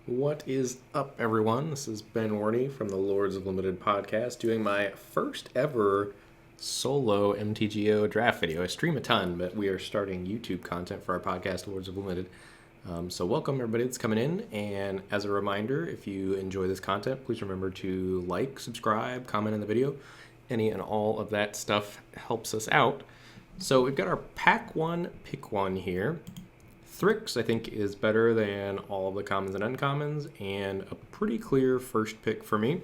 What is up, everyone? This is Ben Warney from the Lords of Limited podcast, doing my first ever solo MTGO draft video. I stream a ton, but we are starting YouTube content for our podcast, Lords of Limited. So welcome, everybody that's coming in. And as a reminder, if you enjoy this content, please remember to like, subscribe, comment in the video. Any and all of that stuff helps us out. So we've got our pack one, pick one here. Thryx, I think, is better than all of the commons and uncommons, and a pretty clear first pick for me.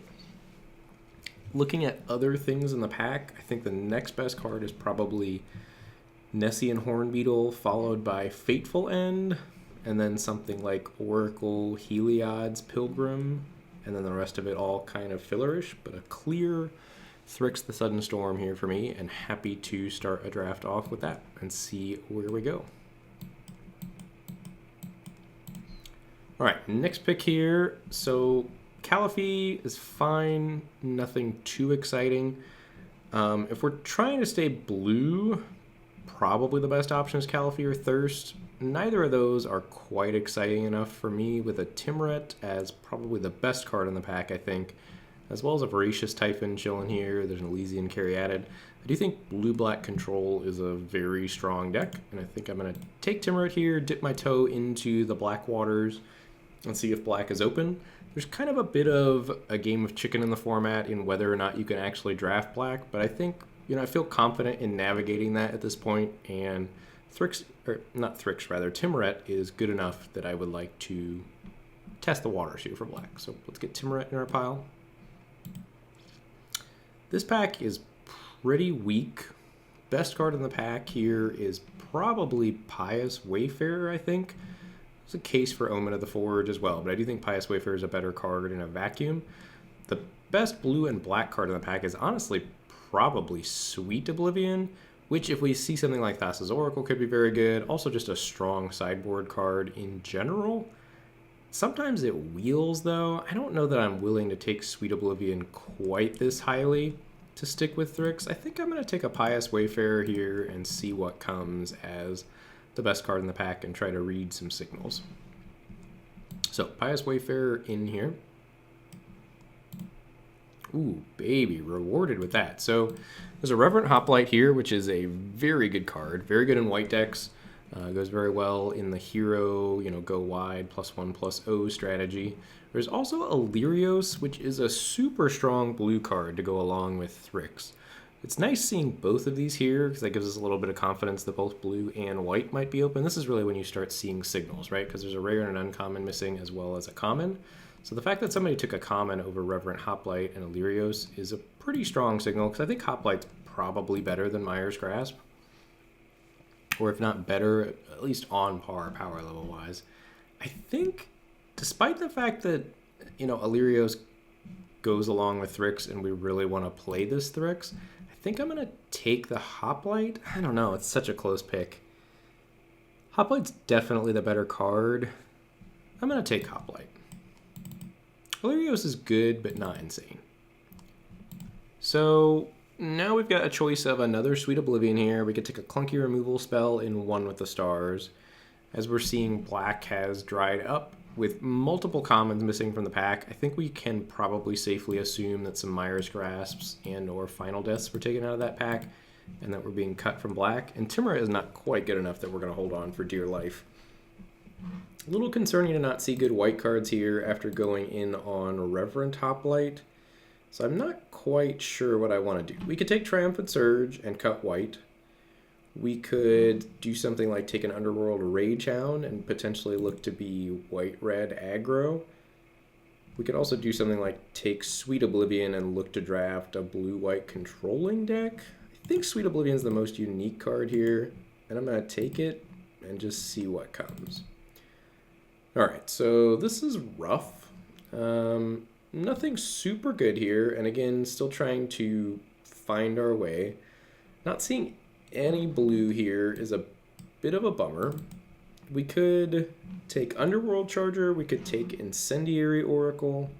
Looking at other things in the pack, I think the next best card is probably Nessian Hornbeetle, followed by Fateful End, and then something like Oracle Heliod's Pilgrim, and then the rest of it all kind of fillerish, but a clear Thryx the Sudden Storm here for me, and happy to start a draft off with that and see where we go. All right, next pick here. So Caliphie is fine, nothing too exciting. If we're trying to stay blue, probably the best option is Caliphie or Thirst. Neither of those are quite exciting enough for me, with a Timuret as probably the best card in the pack, I think, as well as a Voracious Typhon chilling here. There's an Elysian Caryatid. I do think blue-black control is a very strong deck, and I think I'm going to take Timuret here, dip my toe into the black waters, and see if black is open. There's kind of a bit of a game of chicken in the format in whether or not you can actually draft black, but I think, I feel confident in navigating that at this point, and Timuret is good enough that I would like to test the waters here for black. So let's get Timuret in our pile. This pack is pretty weak. Best card in the pack here is probably Pious Wayfarer, I think. There's a case for Omen of the Forge as well, but I do think Pious Wayfarer is a better card in a vacuum. The best blue and black card in the pack is honestly probably Sweet Oblivion, which if we see something like Thassa's Oracle could be very good. Also just a strong sideboard card in general. Sometimes it wheels, though. I don't know that I'm willing to take Sweet Oblivion quite this highly to stick with Thryx. I think I'm going to take a Pious Wayfarer here and see what comes as the best card in the pack and try to read some signals. So, Pious Wayfarer in here. Ooh, baby, rewarded with that. So, there's a Reverent Hoplite here, which is a very good card. Very good in white decks. Goes very well in the hero, go wide, +1/+0 strategy. There's also Illyrios, which is a super strong blue card to go along with Thryx. It's nice seeing both of these here, because that gives us a little bit of confidence that both blue and white might be open. This is really when you start seeing signals, right? Because there's a rare and an uncommon missing as well as a common. So the fact that somebody took a common over Reverent Hoplite and Illyrios is a pretty strong signal, because I think Hoplite's probably better than Mire's Grasp. Or if not better, at least on par power level wise. I think, despite the fact that, Illyrios goes along with Thryx and we really want to play this Thryx, I think I'm going to take the Hoplite. I don't know, it's such a close pick. Hoplite's definitely the better card. I'm going to take Hoplite. Illyrios is good, but not insane. So now we've got a choice of another Sweet Oblivion here. We could take a clunky removal spell in One with the Stars. As we're seeing, black has dried up with multiple commons missing from the pack. I think we can probably safely assume that some Mire's Grasps and or Final Deaths were taken out of that pack and that we're being cut from black. And Timuret is not quite good enough that we're going to hold on for dear life. A little concerning to not see good white cards here after going in on Reverent Hoplite. So I'm not quite sure what I want to do. We could take Triumphant Surge and cut white. We could do something like take an Underworld Rage Hound and potentially look to be white-red aggro. We could also do something like take Sweet Oblivion and look to draft a blue-white controlling deck. I think Sweet Oblivion is the most unique card here, and I'm going to take it and just see what comes. All right, so this is rough. Nothing super good here, and again, still trying to find our way. Not seeing any blue here is a bit of a bummer. We could take Underworld Charger, we could take Incendiary Oracle.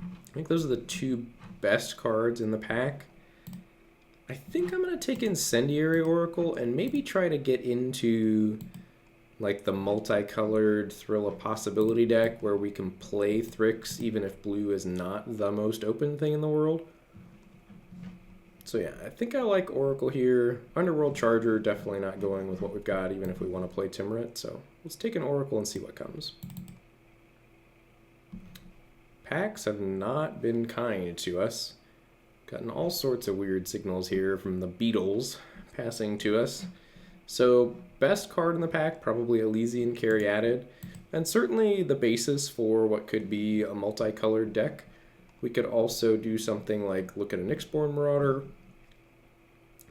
I think those are the two best cards in the pack. I think I'm going to take Incendiary Oracle and maybe try to get into like the multicolored Thrill of Possibility deck where we can play Thryx even if blue is not the most open thing in the world. So yeah, I think I like Oracle here. Underworld Charger, definitely not going with what we've got, even if we want to play Timurit. So let's take an Oracle and see what comes. Packs have not been kind to us. Gotten all sorts of weird signals here from the Beatles passing to us. So best card in the pack, probably Elysian Caryatid, and certainly the basis for what could be a multicolored deck. We could also do something like look at a Nyxborn Marauder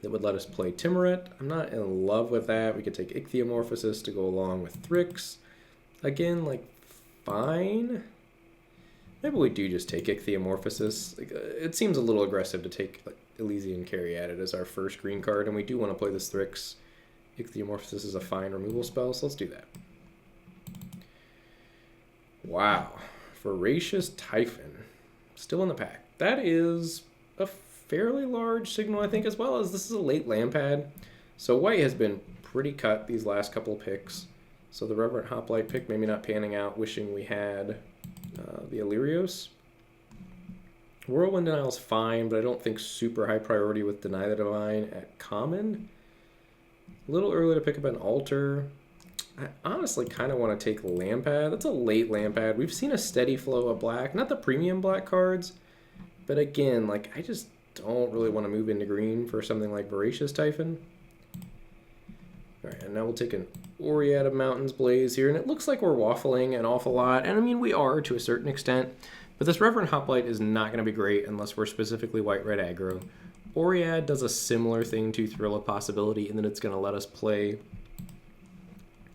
that would let us play Timurit. I'm not in love with that. We could take Ichthyomorphosis to go along with Thryx. Again, like, fine. Maybe we do just take Ichthyomorphosis. Like, it seems a little aggressive to take like, Elysian Caryatid as our first green card, and we do want to play this Thryx. Ichthyomorphosis is a fine removal spell, so let's do that. Wow. Voracious Typhon. Still in the pack. That is a fairly large signal, I think, as well as this is a late land pad. So white has been pretty cut these last couple of picks. So the Reverent Hoplite pick maybe not panning out, wishing we had the Illyrios. Whirlwind Denial's fine, but I don't think super high priority with Deny the Divine at common. A little early to pick up an Altar. I honestly kind of want to take Lampad. That's a late Lampad. We've seen a steady flow of black, not the premium black cards, but again, like I just don't really want to move into green for something like Voracious Typhon. All right, and now we'll take an Oread of Mountains Blaze here, and it looks like we're waffling an awful lot, and I mean we are to a certain extent, but this Reverent Hoplite is not going to be great unless we're specifically white-red aggro. Oread does a similar thing to Thrill of Possibility in that it's going to let us play,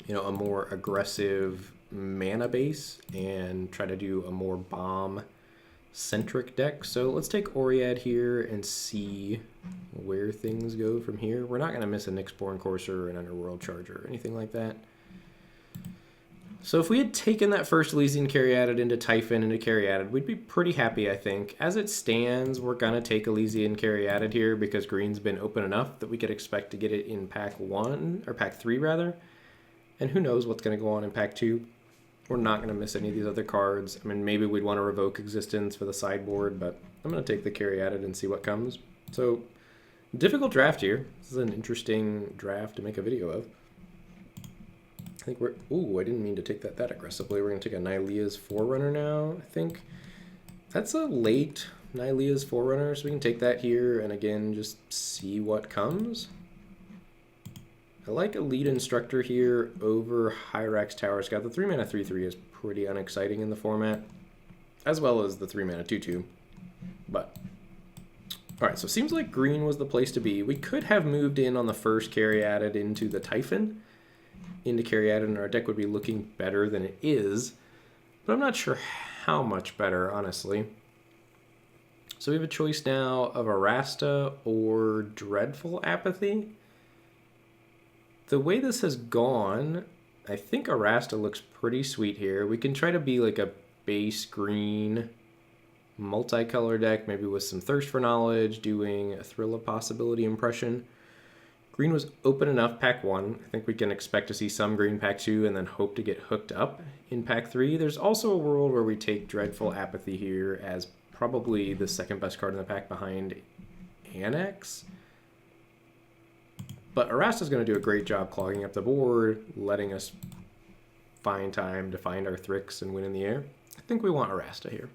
you know, a more aggressive mana base and try to do a more bomb-centric deck. So let's take Oread here and see where things go from here. We're not going to miss a Nyxborn Courser or an Underworld Charger or anything like that. So if we had taken that first Elysian Caryatid into Typhon into Caryatid, we'd be pretty happy, I think. As it stands, we're going to take Elysian Caryatid here because green's been open enough that we could expect to get it in pack 1, or pack 3 rather. And who knows what's going to go on in pack 2. We're not going to miss any of these other cards. I mean, maybe we'd want to revoke Existence for the sideboard, but I'm going to take the Caryatid and see what comes. So, difficult draft here. This is an interesting draft to make a video of. I think we're... Ooh, I didn't mean to take that aggressively. We're going to take a Nylea's Forerunner now, I think. That's a late Nylea's Forerunner, so we can take that here and again just see what comes. I like Elite Instructor here over Hyrax Tower Scout. The 3-mana 3/3 is pretty unexciting in the format, as well as the 3-mana 2/2. But, alright, so it seems like green was the place to be. We could have moved in on the first Caryatid into the Typhon, into Caryatid, and our deck would be looking better than it is. But I'm not sure how much better, honestly. So we have a choice now of Arasta or Dreadful Apathy. The way this has gone, I think Arasta looks pretty sweet here. We can try to be like a base green multicolor deck, maybe with some Thirst for Knowledge, doing a Thrill of Possibility impression. Green was open enough pack 1. I think we can expect to see some green pack 2 and then hope to get hooked up in pack 3. There's also a world where we take Dreadful Apathy here as probably the second best card in the pack behind Annex. But Arasta's going to do a great job clogging up the board, letting us find time to find our Thryx and win in the air. I think we want Arasta here.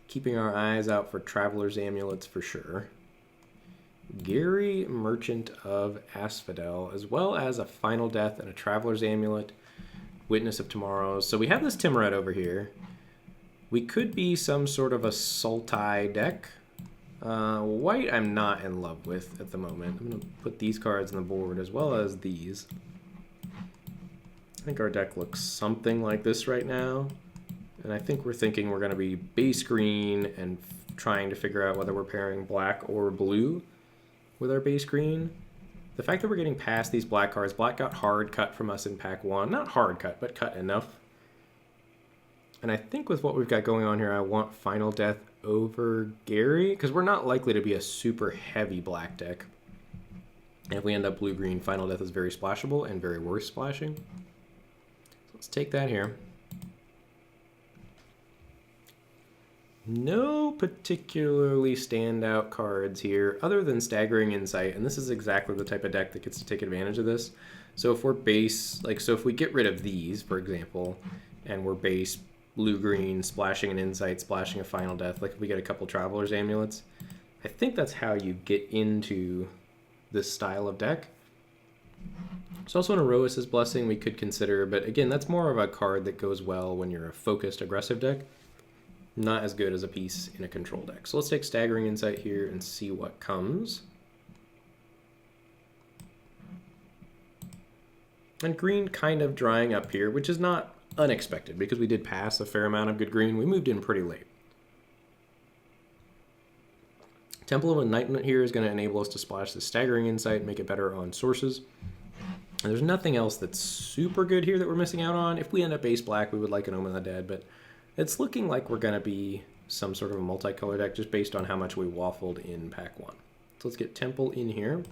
Keeping our eyes out for Traveler's Amulets for sure. Gary, Merchant of Asphodel, as well as a Final Death and a Traveler's Amulet, Witness of Tomorrow. So we have this Timurit over here. We could be some sort of a Sultai deck. White I'm not in love with at the moment. I'm going to put these cards on the board as well as these. I think our deck looks something like this right now. And I think we're thinking we're going to be base green and trying to figure out whether we're pairing black or blue with our base green. The fact that we're getting past these black cards, black got hard cut from us in pack 1. Not hard cut, but cut enough. And I think with what we've got going on here, I want Final Death over Gary, because we're not likely to be a super heavy black deck. And if we end up blue-green, Final Death is very splashable and very worth splashing. So let's take that here. No particularly standout cards here other than Staggering Insight, and this is exactly the type of deck that gets to take advantage of this. So if we're base, so if we get rid of these, for example, and we're base blue-green, splashing an Insight, splashing a Final Death, like if we get a couple Traveler's Amulets, I think that's how you get into this style of deck. There's also an Erois' Blessing we could consider, but again, that's more of a card that goes well when you're a focused aggressive deck. Not as good as a piece in a control deck. So let's take Staggering Insight here and see what comes. And green kind of drying up here, which is not unexpected because we did pass a fair amount of good green. We moved in pretty late. Temple of Enlightenment here is going to enable us to splash the Staggering Insight, make it better on sources. And there's nothing else that's super good here that we're missing out on. If we end up base black, we would like an Omen of the Dead, but it's looking like we're going to be some sort of a multicolor deck just based on how much we waffled in pack 1. So let's get Temple in here.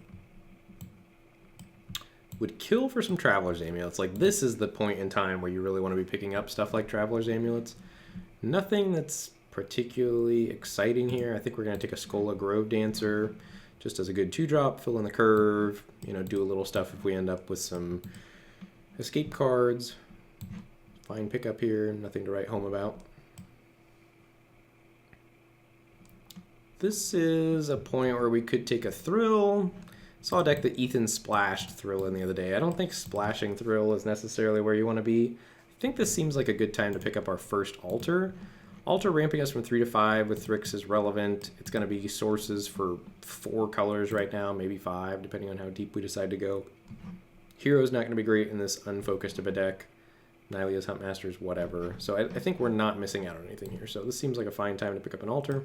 Would kill for some Traveler's Amulets. Like, this is the point in time where you really want to be picking up stuff like Traveler's Amulets. Nothing that's particularly exciting here. I think we're going to take a Skola Grove Dancer just as a good 2-drop, fill in the curve, you know, do a little stuff if we end up with some escape cards. Fine pickup here, nothing to write home about. This is a point where we could take a Thrill. Saw a deck that Ethan splashed Thrill in the other day. I don't think splashing Thrill is necessarily where you want to be. I think this seems like a good time to pick up our first Altar. Altar ramping us from 3 to 5 with Thryx is relevant. It's going to be sources for 4 colors right now, maybe 5, depending on how deep we decide to go. Hero's not going to be great in this unfocused of a deck. Nylea's Huntmasters, whatever. So I think we're not missing out on anything here. So this seems like a fine time to pick up an Altar.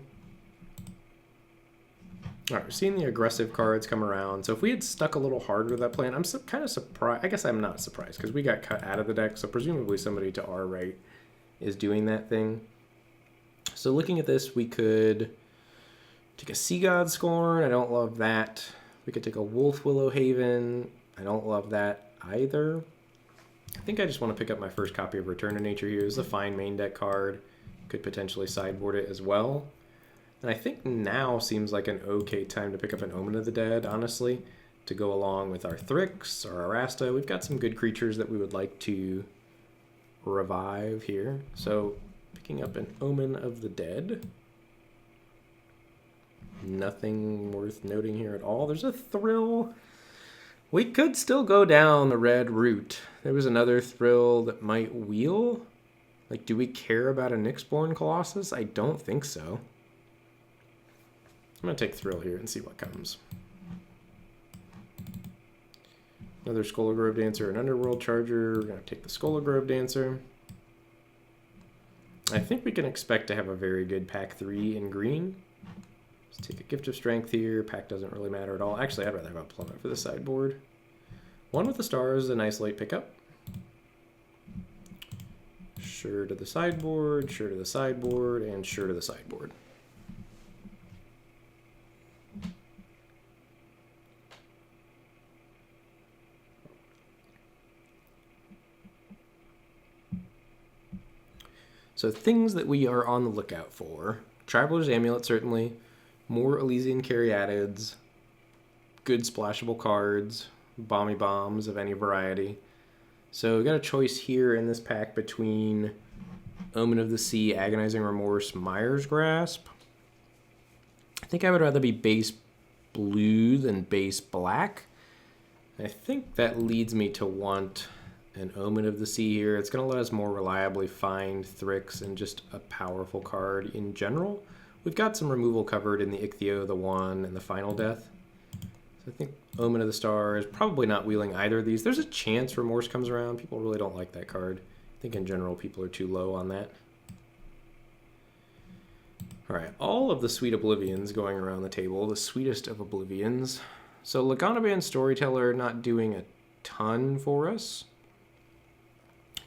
All right, we're seeing the aggressive cards come around. So if we had stuck a little harder with that plan, I'm kind of surprised. I guess I'm not surprised because we got cut out of the deck. So presumably somebody to our right is doing that thing. So looking at this, we could take a Sea God Scorn. I don't love that. We could take a Wolf Willow Haven. I don't love that either. I think I just want to pick up my first copy of Return to Nature here. It's a fine main deck card. Could potentially sideboard it as well. And I think now seems like an okay time to pick up an Omen of the Dead, honestly, to go along with our Thryx or our Arasta. We've got some good creatures that we would like to revive here. So picking up an Omen of the Dead. Nothing worth noting here at all. There's a Thrill. We could still go down the red route. There was another Thrill that might wheel. Like, do we care about a Nyxborn Colossus? I don't think so. I'm going to take Thrill here and see what comes. Another Skola Grove Dancer, an Underworld Charger. We're going to take the Skola Grove Dancer. I think we can expect to have a very good pack 3 in green. Let's take a Gift of Strength here. Pack doesn't really matter at all. Actually, I'd rather have a Plummet for the sideboard. One with the Stars is a nice late pickup. Sure to the sideboard, sure to the sideboard, and sure to the sideboard. So things that we are on the lookout for. Traveler's Amulet, certainly. More Elysian Caryatids. Good splashable cards. Bomby Bombs of any variety. So we got a choice here in this pack between Omen of the Sea, Agonizing Remorse, Mire's Grasp. I think I would rather be base blue than base black. I think that leads me to want an Omen of the Sea here. It's going to let us more reliably find Thryx and just a powerful card in general. We've got some removal covered in the Ichthyo, the 1, and the Final Death. So I think Omen of the Star is probably not wheeling either of these. There's a chance Remorse comes around. People really don't like that card. I think in general people are too low on that. All right, all of the Sweet Oblivions going around the table, the sweetest of Oblivions. So Laganaban Storyteller not doing a ton for us.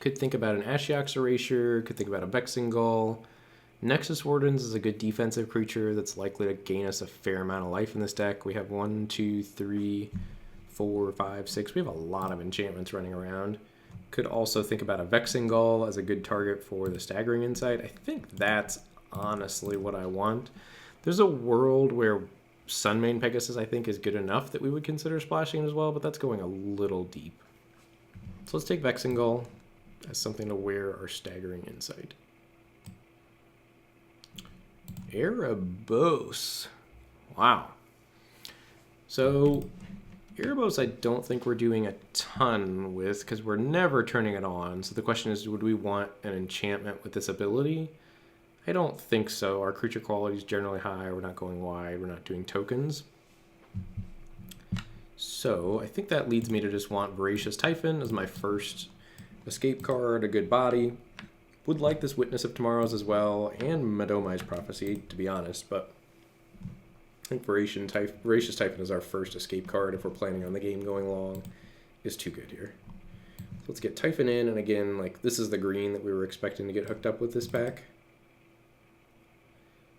Could think about an Ashiok's Erasure, could think about a Bexingull. Nexus Wardens is a good defensive creature that's likely to gain us a fair amount of life in this deck. We have 1, 2, 3, 4, 5, 6. We have a lot of enchantments running around. Could also think about a Vexing Gull as a good target for the Staggering Insight. I think that's honestly what I want. There's a world where Sunmane Pegasus, I think, is good enough that we would consider splashing as well, but that's going a little deep. So let's take Vexing Gull as something to wear our Staggering Insight. Erebos. Wow. So Erebos I don't think we're doing a ton with because we're never turning it on. So the question is, would we want an enchantment with this ability? I don't think so. Our creature quality is generally high. We're not going wide. We're not doing tokens. So I think that leads me to just want Voracious Typhon as my first escape card, a good body. Would like this Witness of Tomorrows as well, and Madomai's Prophecy, to be honest, but I think Voracious Typhon is our first escape card if we're planning on the game going long. Is too good here. So let's get Typhon in, and again, like this is the green that we were expecting to get hooked up with this pack.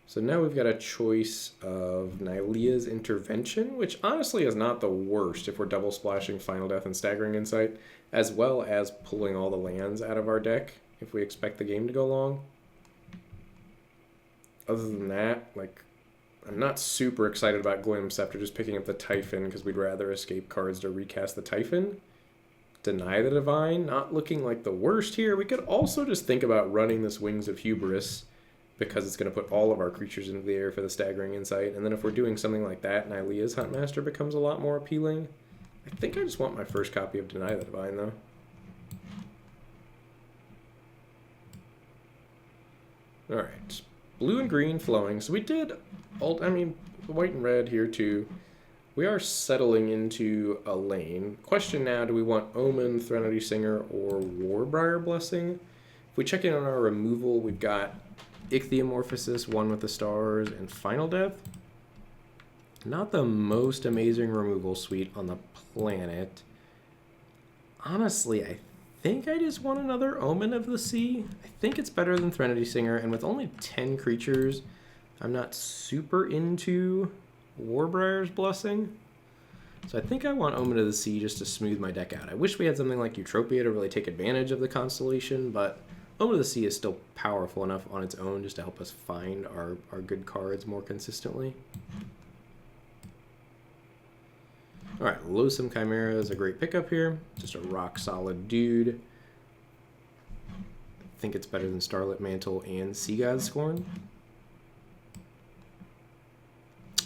So now we've got a choice of Nylea's Intervention, which honestly is not the worst if we're double splashing Final Death and Staggering Insight, as well as pulling all the lands out of our deck if we expect the game to go long. Other than that, like, I'm not super excited about Glim Scepter just picking up the Typhon because we'd rather escape cards to recast the Typhon. Deny the Divine, not looking like the worst here. We could also just think about running this Wings of Hubris because it's going to put all of our creatures into the air for the Staggering Insight. And then if we're doing something like that, Nylea's Huntmaster becomes a lot more appealing. I think I just want my first copy of Deny the Divine, though. Alright, blue and green flowing. So we did, white and red here too. We are settling into a lane. Question now, do we want Omen, Threnody Singer, or Warbriar Blessing? If we check in on our removal, we've got Ichthyomorphosis, One with the Stars, and Final Death. Not the most amazing removal suite on the planet. Honestly, I think I just want another Omen of the Sea. I think it's better than Threnody Singer, and with only 10 creatures, I'm not super into Warbriar's Blessing. So I think I want Omen of the Sea just to smooth my deck out. I wish we had something like Eutropia to really take advantage of the constellation, but Omen of the Sea is still powerful enough on its own just to help us find our good cards more consistently. Alright, Loathsome Chimera is a great pickup here. Just a rock-solid dude. I think it's better than Starlit Mantle and Sea God Scorn.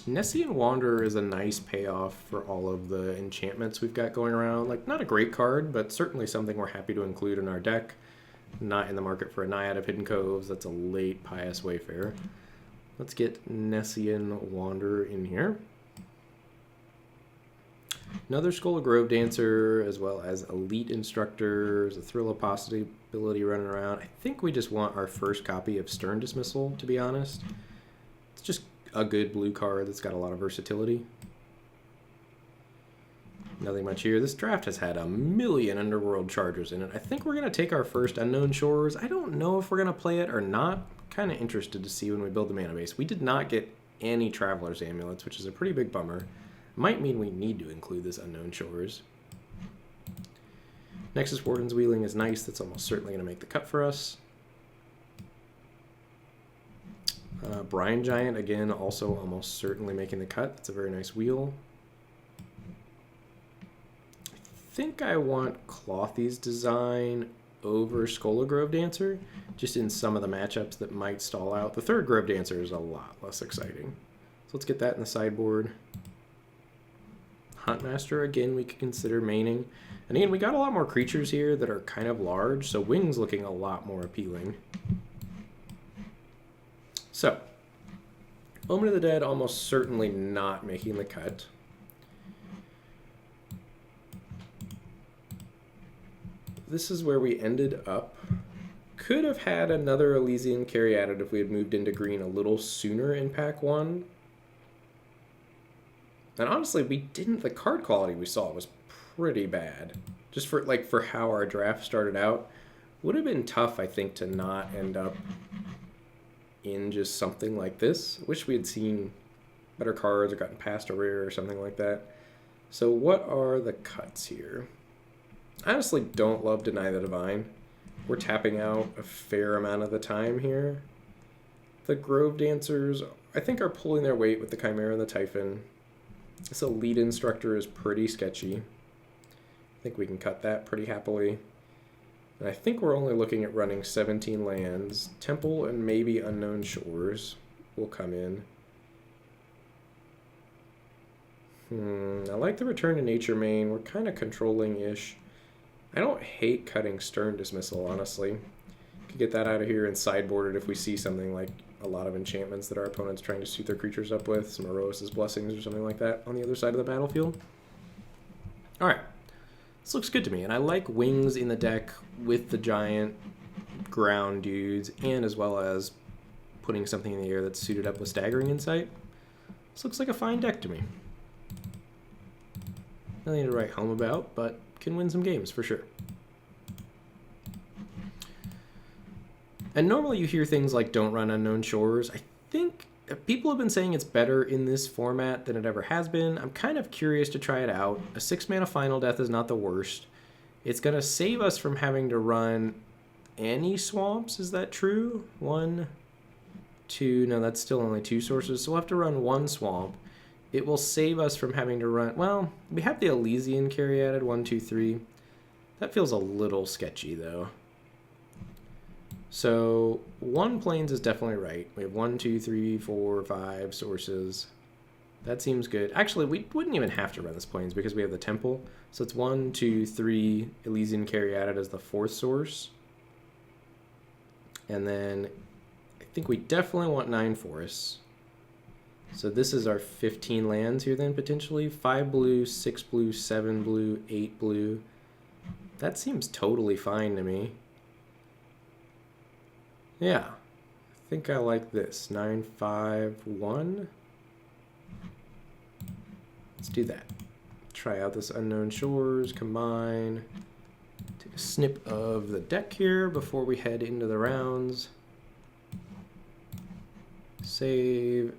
Nessian Wanderer is a nice payoff for all of the enchantments we've got going around. Like, not a great card, but certainly something we're happy to include in our deck. Not in the market for a Naiad of Hidden Coves. That's a late Pious Wayfarer. Let's get Nessian Wanderer in here. Another Skull of Grove Dancer, as well as Elite Instructors, a Thrill of Possibility running around. I think we just want our first copy of Stern Dismissal, to be honest. It's just a good blue card that's got a lot of versatility. Nothing much here. This draft has had a million Underworld Chargers in it. I think we're going to take our first Unknown Shores. I don't know if we're going to play it or not. Kind of interested to see when we build the mana base. We did not get any Traveler's Amulets, which is a pretty big bummer. Might mean we need to include this Unknown Shores. Nexus Warden's Wheeling is nice. That's almost certainly going to make the cut for us. Brine Giant, again, also almost certainly making the cut. That's a very nice wheel. I think I want Clothy's Design over Skull of Grove Dancer, just in some of the matchups that might stall out. The third Grove Dancer is a lot less exciting. So let's get that in the sideboard. Huntmaster, again, we could consider maining. And again, we got a lot more creatures here that are kind of large, so Wing's looking a lot more appealing. So, Omen of the Dead almost certainly not making the cut. This is where we ended up. Could have had another Elysian Caryatid if we had moved into green a little sooner in pack 1. And honestly, we didn't. The card quality we saw was pretty bad. Just for how our draft started out. Would have been tough, I think, to not end up in just something like this. Wish we had seen better cards or gotten past a rare or something like that. So what are the cuts here? I honestly don't love Deny the Divine. We're tapping out a fair amount of the time here. The Grove Dancers, I think, are pulling their weight with the Chimera and the Typhon. This Elite Instructor is pretty sketchy. I think we can cut that pretty happily. And I think we're only looking at running 17 lands. Temple and maybe Unknown Shores will come in. I like the Return to Nature main. We're kind of controlling-ish. I don't hate cutting Stern Dismissal, honestly. Could get that out of here and sideboard it if we see something like a lot of enchantments that our opponent's trying to suit their creatures up with, some Erois' Blessings or something like that on the other side of the battlefield. Alright, this looks good to me, and I like wings in the deck with the giant ground dudes, and as well as putting something in the air that's suited up with Staggering Insight. This looks like a fine deck to me. Nothing to write home about, but can win some games for sure. And normally you hear things like don't run Unknown Shores. I think people have been saying it's better in this format than it ever has been. I'm kind of curious to try it out. A 6-mana Final Death is not the worst. It's going to save us from having to run any swamps. Is that true? 1, 2, no, that's still only 2 sources. So we'll have to run 1 swamp. It will save us from having to run, well, we have the Elysian carry added, 1, 2, 3. That feels a little sketchy though. So 1 plains is definitely right. We have 1, 2, 3, 4, 5 sources. That seems good. Actually, we wouldn't even have to run this plains because we have the temple. So it's 1, 2, 3, Elysian carry added as the 4th source. And then I think we definitely want 9 forests. So this is our 15 lands here then, potentially. 5 blue, 6 blue, 7 blue, 8 blue. That seems totally fine to me. Yeah, I think I like this. 9, 5, 1. Let's do that. Try out this Unknown Shores, combine. Take a snip of the deck here before we head into the rounds. Save.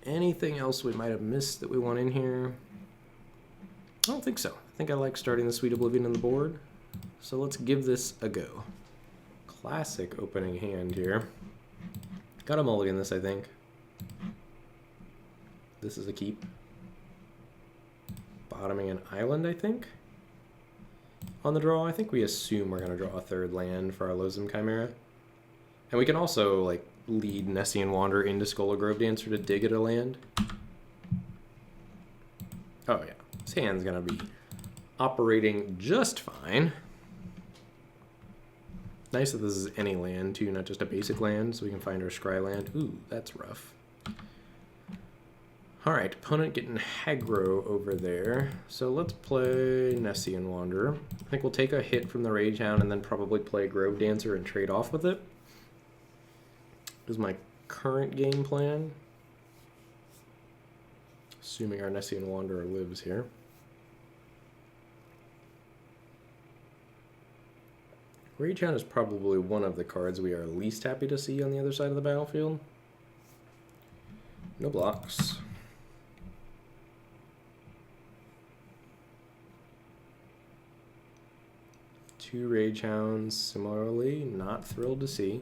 Anything else we might have missed that we want in here? I don't think so. I think I like starting the Sweet Oblivion on the board. So let's give this a go. Classic opening hand here. Got a mulligan this, I think. This is a keep. Bottoming an island, I think. On the draw, I think we assume we're going to draw a 3rd land for our Lozum Chimera. And we can also, like, lead Nessian Wanderer into Skull of Grove Dancer to dig at a land. Oh yeah, his hand's gonna be operating just fine. Nice that this is any land too, not just a basic land, so we can find our scry land. Ooh, that's rough. Alright, opponent getting Hagro over there. So let's play Nessian Wanderer. I think we'll take a hit from the Rage Hound and then probably play Grove Dancer and trade off with it. Is my current game plan. Assuming our Nessian Wanderer lives here. Rage Hound is probably one of the cards we are least happy to see on the other side of the battlefield. No blocks. Two Rage Hounds, similarly, not thrilled to see.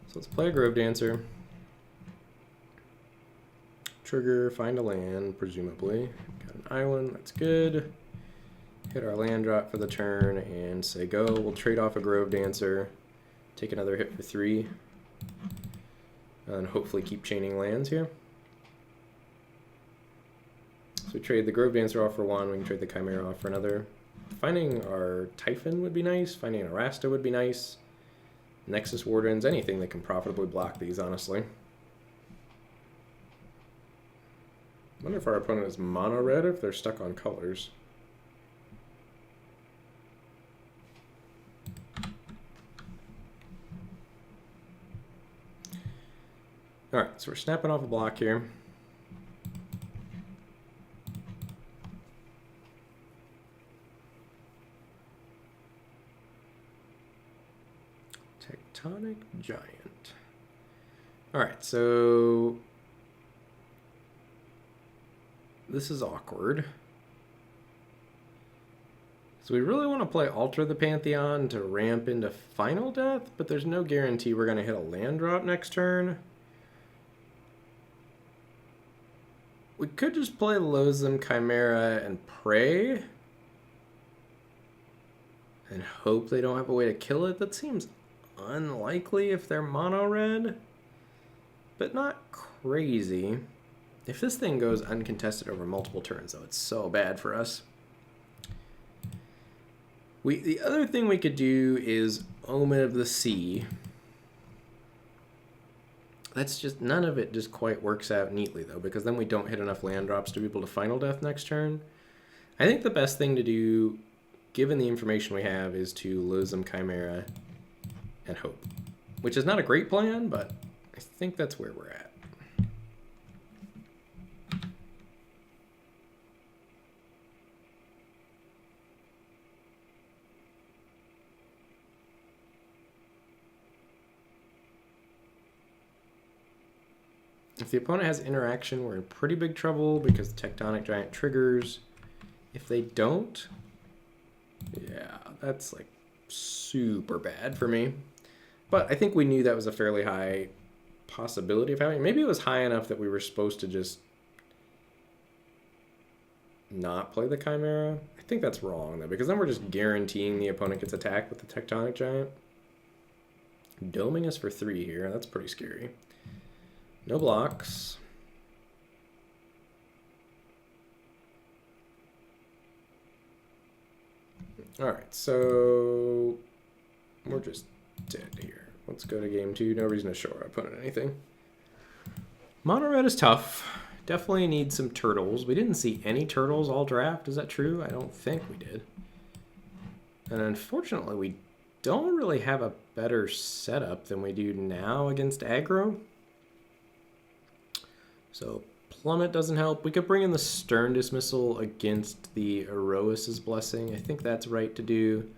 So let's play a Grove Dancer. Trigger, find a land, presumably. Got an island, that's good. Hit our land drop for the turn and say go. We'll trade off a Grove Dancer, take another hit for 3, and hopefully keep chaining lands here. So we trade the Grove Dancer off for 1, we can trade the Chimera off for another. Finding our Typhon would be nice, finding an Arasta would be nice. Nexus Wardens, anything that can profitably block these, honestly. I wonder if our opponent is mono red or if they're stuck on colors. Alright, so we're snapping off a block here. Tectonic Giant. Alright, so this is awkward. So we really want to play Alter the Pantheon to ramp into Final Death, but there's no guarantee we're going to hit a land drop next turn. We could just play Loathsome Chimera and pray. And hope they don't have a way to kill it. That seems unlikely if they're mono red, but not crazy. If this thing goes uncontested over multiple turns, though, it's so bad for us. The other thing we could do is Omen of the Sea. That's just, none of it just quite works out neatly, though, because then we don't hit enough land drops to be able to Final Death next turn. I think the best thing to do, given the information we have, is to Loathsome Chimera and hope. Which is not a great plan, but I think that's where we're at. If the opponent has interaction, we're in pretty big trouble because the Tectonic Giant triggers. If they don't, yeah, that's like super bad for me. But I think we knew that was a fairly high possibility of having. Maybe it was high enough that we were supposed to just not play the Chimera. I think that's wrong, though, because then we're just guaranteeing the opponent gets attacked with the Tectonic Giant. Doming us for 3 here. That's pretty scary. No blocks. Alright, so we're just dead here. Let's go to game 2. No reason to show our opponent anything. Mono red is tough. Definitely need some turtles. We didn't see any turtles all draft. Is that true? I don't think we did. And unfortunately, we don't really have a better setup than we do now against aggro. So Plummet doesn't help. We could bring in the Stern Dismissal against the Erois's Blessing. I think that's right to do.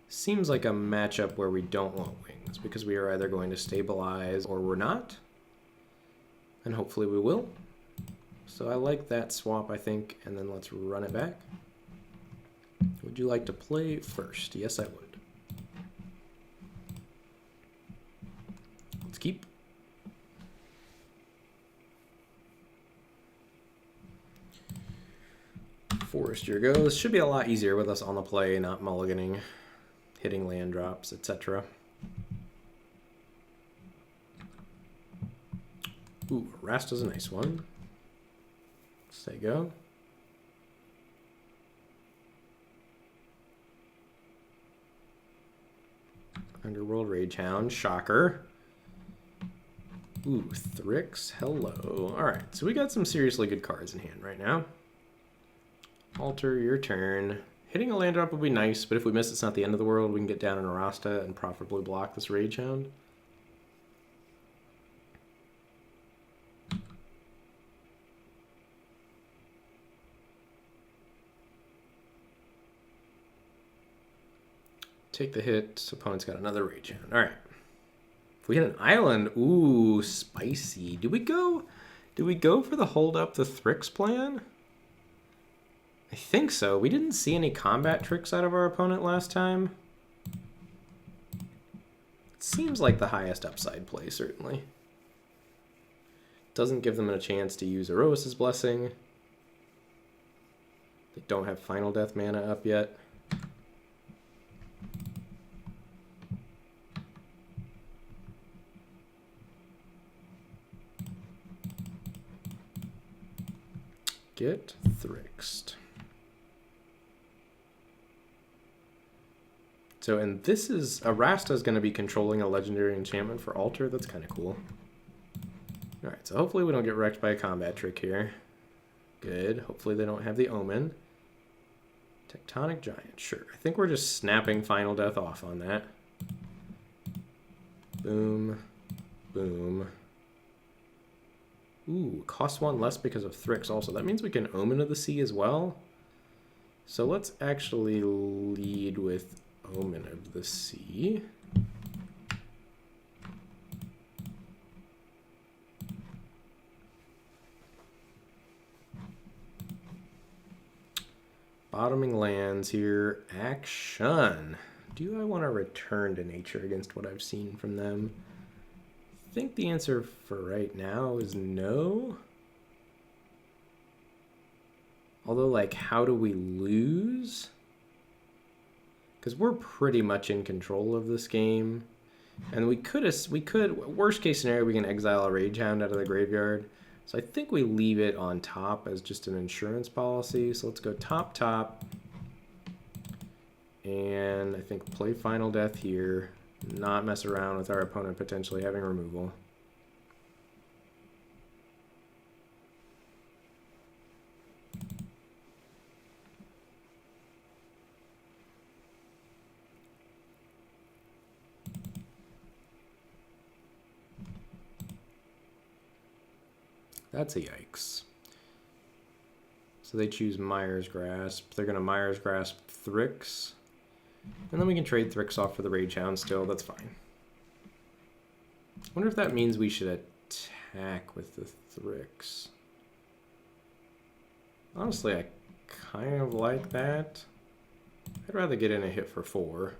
Seems like a matchup where we don't want wings because we are either going to stabilize or we're not. And hopefully we will. So I like that swap, I think, and then let's run it back. Would you like to play first? Yes, I would. Let's keep. Forest your go. This should be a lot easier with us on the play, not mulliganing, hitting land drops, etc. Ooh, Rasta's a nice one. Say go. Underworld Ragehound, shocker. Ooh, Thryx, hello. Alright, so we got some seriously good cards in hand right now. Alter your turn. Hitting a land drop would be nice, but if we miss, it's not the end of the world. We can get down in a Rasta and profitably block this Ragehound. Take the hit. Opponent's got another Ragehound. All right. If we hit an island, ooh, spicy. Do we go for the hold up the Thryx plan? I think so. We didn't see any combat tricks out of our opponent last time. It seems like the highest upside play, certainly. Doesn't give them a chance to use Erois's Blessing. They don't have Final Death mana up yet. Get Thryxed. So, and this is, Rasta is going to be controlling a legendary enchantment for Alter. That's kind of cool. Alright, so hopefully we don't get wrecked by a combat trick here. Good. Hopefully they don't have the Omen. Tectonic Giant, sure. I think we're just snapping Final Death off on that. Boom. Boom. Ooh, costs 1 less because of Thryx also. That means we can Omen of the Sea as well. So let's actually lead with Omen of the Sea. Bottoming lands here. Action. Do I want to return to nature against what I've seen from them? I think the answer for right now is no. Although, like, how do we lose? Because we're pretty much in control of this game. And we could, worst case scenario, we can exile a Rage Hound out of the graveyard. So I think we leave it on top as just an insurance policy. So let's go top. And I think play Final Death here. Not mess around with our opponent potentially having removal. That's a yikes. So they choose Mire's Grasp. They're going to Mire's Grasp Thryx. And then we can trade Thryx off for the Rage Hound still. That's fine. I wonder if that means we should attack with the Thryx. Honestly, I kind of like that. I'd rather get in a hit for 4.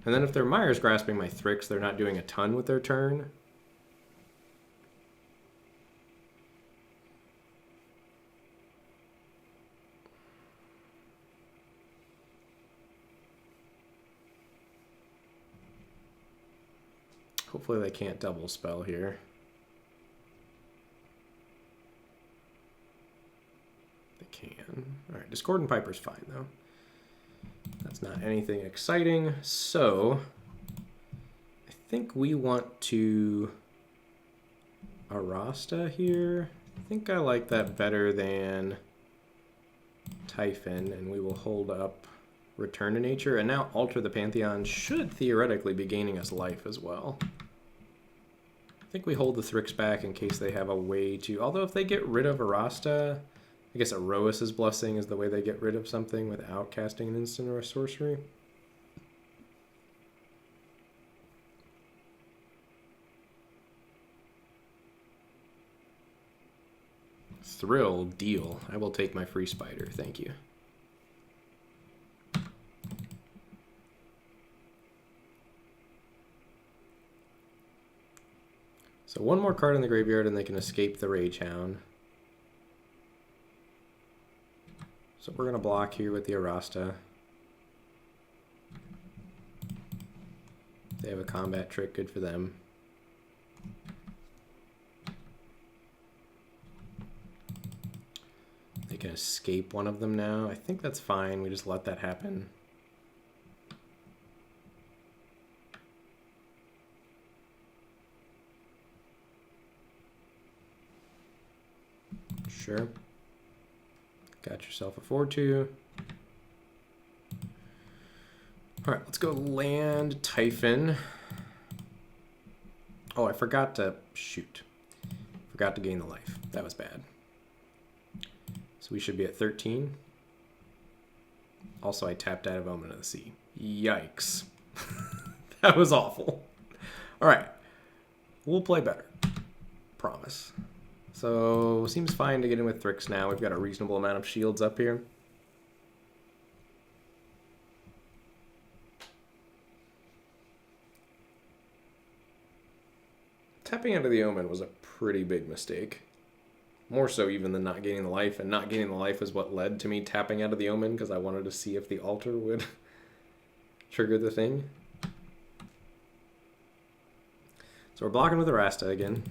And then if they're Mire's Grasping my Thryx, they're not doing a ton with their turn. Hopefully they can't double spell here. They can. All right, Discordant Piper's fine though. That's not anything exciting. So I think we want to Arasta here. I think I like that better than Typhon, and we will hold up Return to Nature, and now Alter the Pantheon should theoretically be gaining us life as well. I think we hold the Thryx back in case they have a way to, although if they get rid of Arasta, I guess Erois's Blessing is the way they get rid of something without casting an instant or a sorcery. Thrill, deal. I will take my free spider, thank you. So one more card in the graveyard and they can escape the Rage Hound. So we're going to block here with the Arasta. They have a combat trick, good for them. They can escape one of them now. I think that's fine, we just let that happen. Sure. Got yourself a 4/2. All right, let's go land Typhon. Oh, I forgot to shoot. Forgot to gain the life. That was bad. So we should be at 13. Also, I tapped out of Omen of the Sea. Yikes. That was awful. All right. We'll play better. Promise. So, seems fine to get in with Thryx now. We've got a reasonable amount of shields up here. Tapping out of the Omen was a pretty big mistake. More so even than not gaining the life, and not gaining the life is what led to me tapping out of the Omen, because I wanted to see if the altar would trigger the thing. So we're blocking with Arasta again.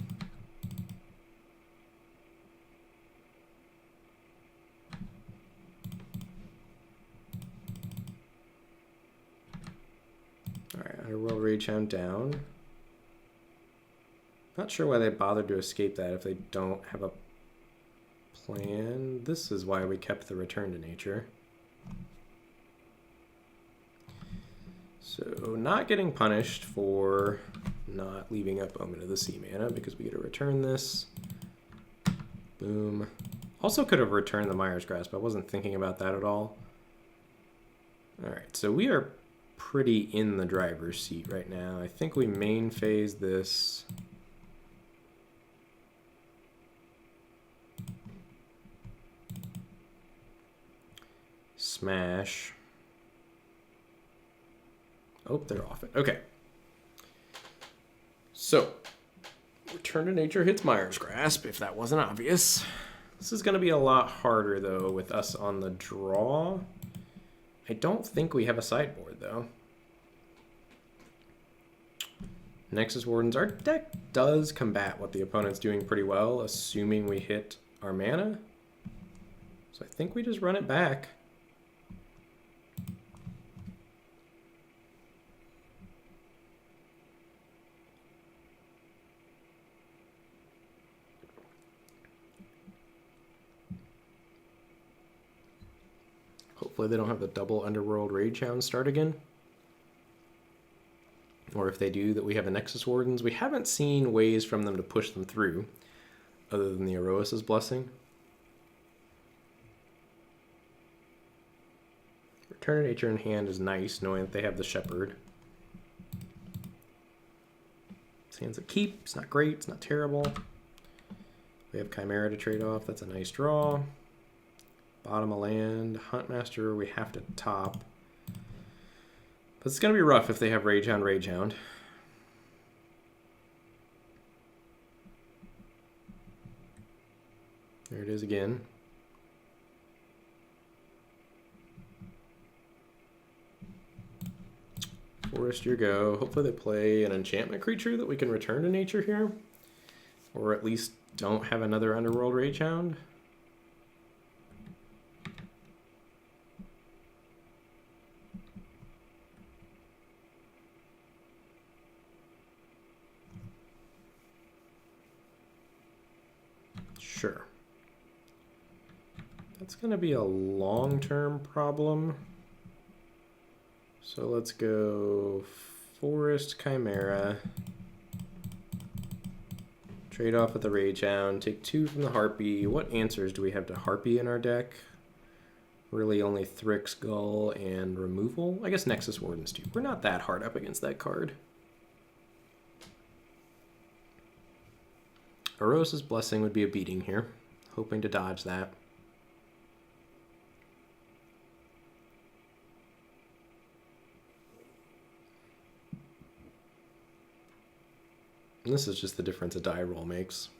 Alright, Underworld Rage Hound down. Not sure why they bothered to escape that if they don't have a plan. This is why we kept the Return to Nature. So not getting punished for not leaving up Omen of the Sea mana because we get to return this. Boom. Also could have returned the Mire's Grasp. I wasn't thinking about that at all. Alright, so we are pretty in the driver's seat right now. I think we main phase this. smash. Oh, they're off it. Okay. So, Return to Nature hits Mire's Grasp, if that wasn't obvious. This is going to be a lot harder, though, with us on the draw. I don't think we have a sideboard, though. Nexus Wardens. Our deck does combat what the opponent's doing pretty well, assuming we hit our mana. So I think we just run it back. Hopefully they don't have the double Underworld Ragehound start again. Or if they do, that we have a Nexus Wardens. We haven't seen ways from them to push them through, other than the Erois' Blessing. Return to Nature in hand is nice, knowing that they have the Shepherd. This hand's a keep. It's not great. It's not terrible. We have Chimera to trade off. That's a nice draw. Bottom of land. Huntmaster we have to top. But it's going to be rough if they have Ragehound, Ragehound. There it is again. Forest your go. Hopefully they play an enchantment creature that we can return to nature here. Or at least don't have another Underworld Ragehound. Sure. That's going to be a long-term problem. So let's go Forest Chimera. Trade off with the Ragehound. Take 2 from the Harpy. What answers do we have to Harpy in our deck? Really only Thryx, Gull, and removal. I guess Nexus Wardens too. We're not that hard up against that card. Erois' Blessing would be a beating here. Hoping to dodge that. And this is just the difference a die roll makes.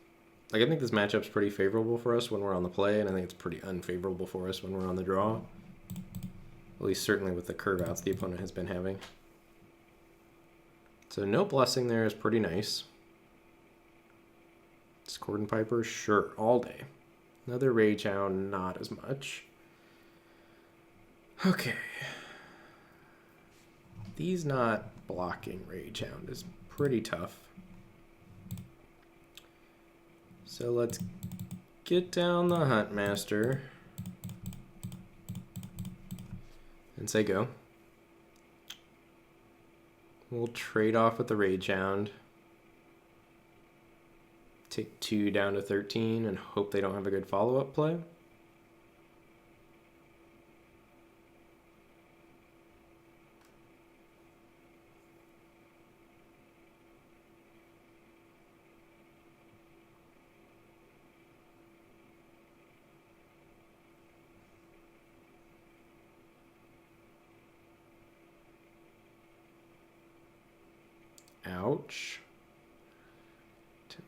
Like, I think this matchup's pretty favorable for us when we're on the play, and I think it's pretty unfavorable for us when we're on the draw. At least certainly with the curve outs the opponent has been having. So no Blessing there is pretty nice. Discordant Piper, sure, all day. Another Ragehound, not as much. Okay. These not blocking Ragehound is pretty tough. So let's get down the Huntmaster and say go. We'll trade off with the Ragehound. Take 2 down to 13 and hope they don't have a good follow-up play. Ouch.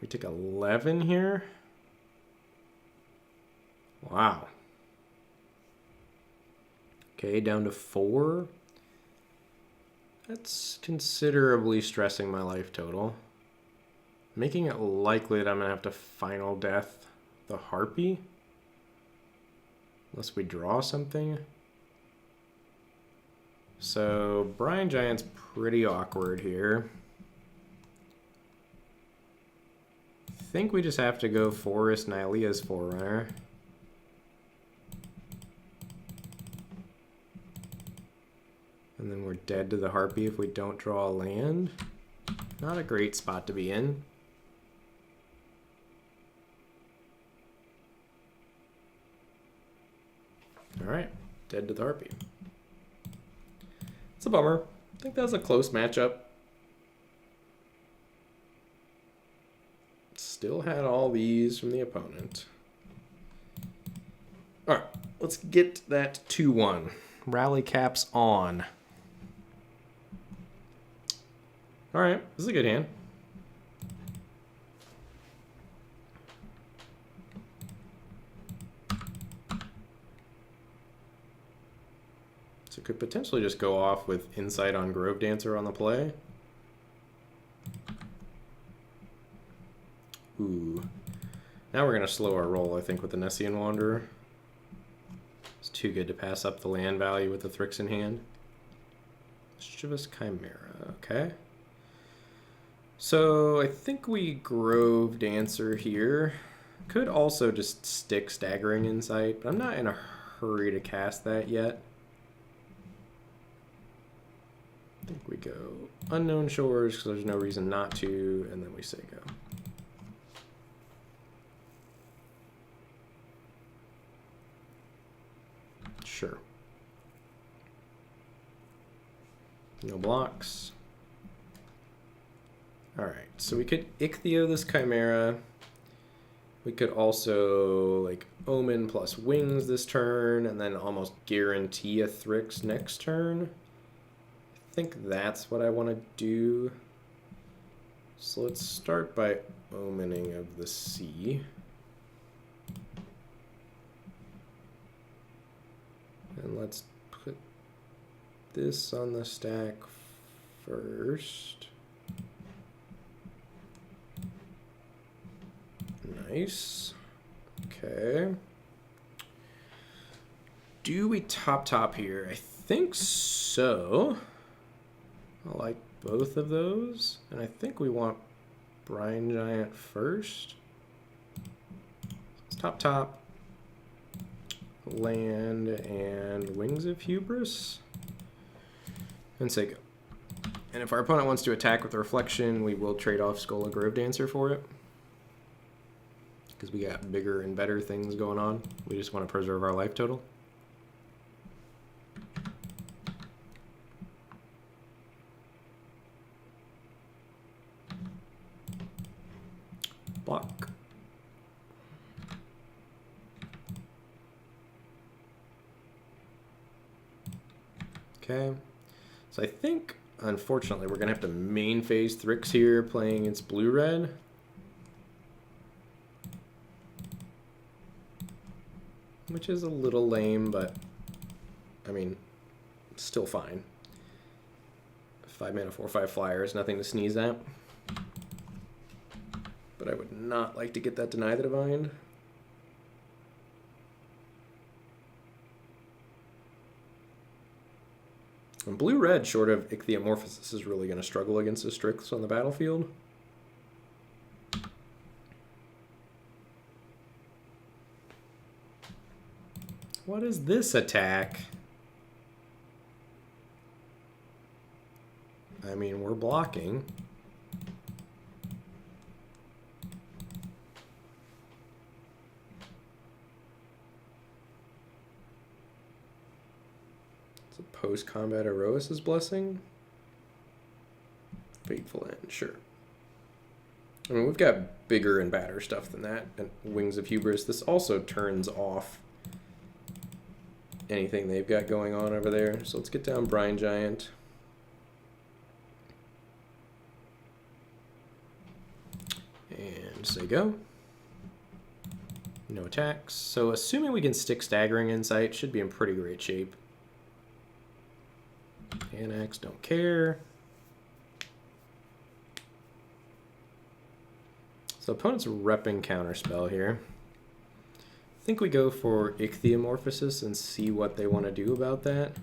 We take 11 here. Wow. Okay, down to 4. That's considerably stressing my life total. Making it likely that I'm going to have to final death the Harpy. Unless we draw something. So, Brine Giant's pretty awkward here. I think we just have to go Forest Nylea's Forerunner. And then we're dead to the Harpy if we don't draw a land. Not a great spot to be in. Alright, dead to the Harpy. It's a bummer. I think that was a close matchup. Still had all these from the opponent. Alright, let's get that 2-1. Rally caps on. All right, this is a good hand. So could potentially just go off with Insight on Grove Dancer on the play. Ooh. Now we're going to slow our roll, I think, with the Nessian Wanderer. It's too good to pass up the land value with the Thryx in hand. Mischievous Chimera, okay. So I think we Grove Dancer here. Could also just stick Staggering Insight, but I'm not in a hurry to cast that yet. I think we go Unknown Shores because there's no reason not to, and then we say go. Sure. No blocks. Alright, so we could Ichthyo this Chimera. We could also like Omen plus Wings this turn, and then almost guarantee a Thryx next turn. I think that's what I want to do. So let's start by Omening of the Sea. And let's put this on the stack first. Nice. Okay. Do we top here? I think so. I like both of those. And I think we want Brine Giant first. Let's top. Land and Wings of Hubris. And say go. And if our opponent wants to attack with a Reflection, we will trade off Skull of Grove Dancer for it. Because we got bigger and better things going on. We just want to preserve our life total. Block. Okay. So I think, unfortunately, we're going to have to main phase Thryx here playing its blue-red. Which is a little lame, but I mean, still fine. 5 mana, 4/5 flyer is nothing to sneeze at. But I would not like to get that Deny the Divine. And blue-red, short of Ichthyomorphosis, is really going to struggle against the Strix on the battlefield. What is this attack? I mean, we're blocking. It's a post-combat Erois' Blessing. Fateful End, sure. I mean, we've got bigger and badder stuff than that. And Wings of Hubris. This also turns off anything they've got going on over there. So let's get down Brine Giant. And say go. No attacks. So assuming we can stick Staggering Insight, should be in pretty great shape. Annex, don't care. So opponent's repping Counterspell here. I think we go for Ichthyomorphosis and see what they want to do about that.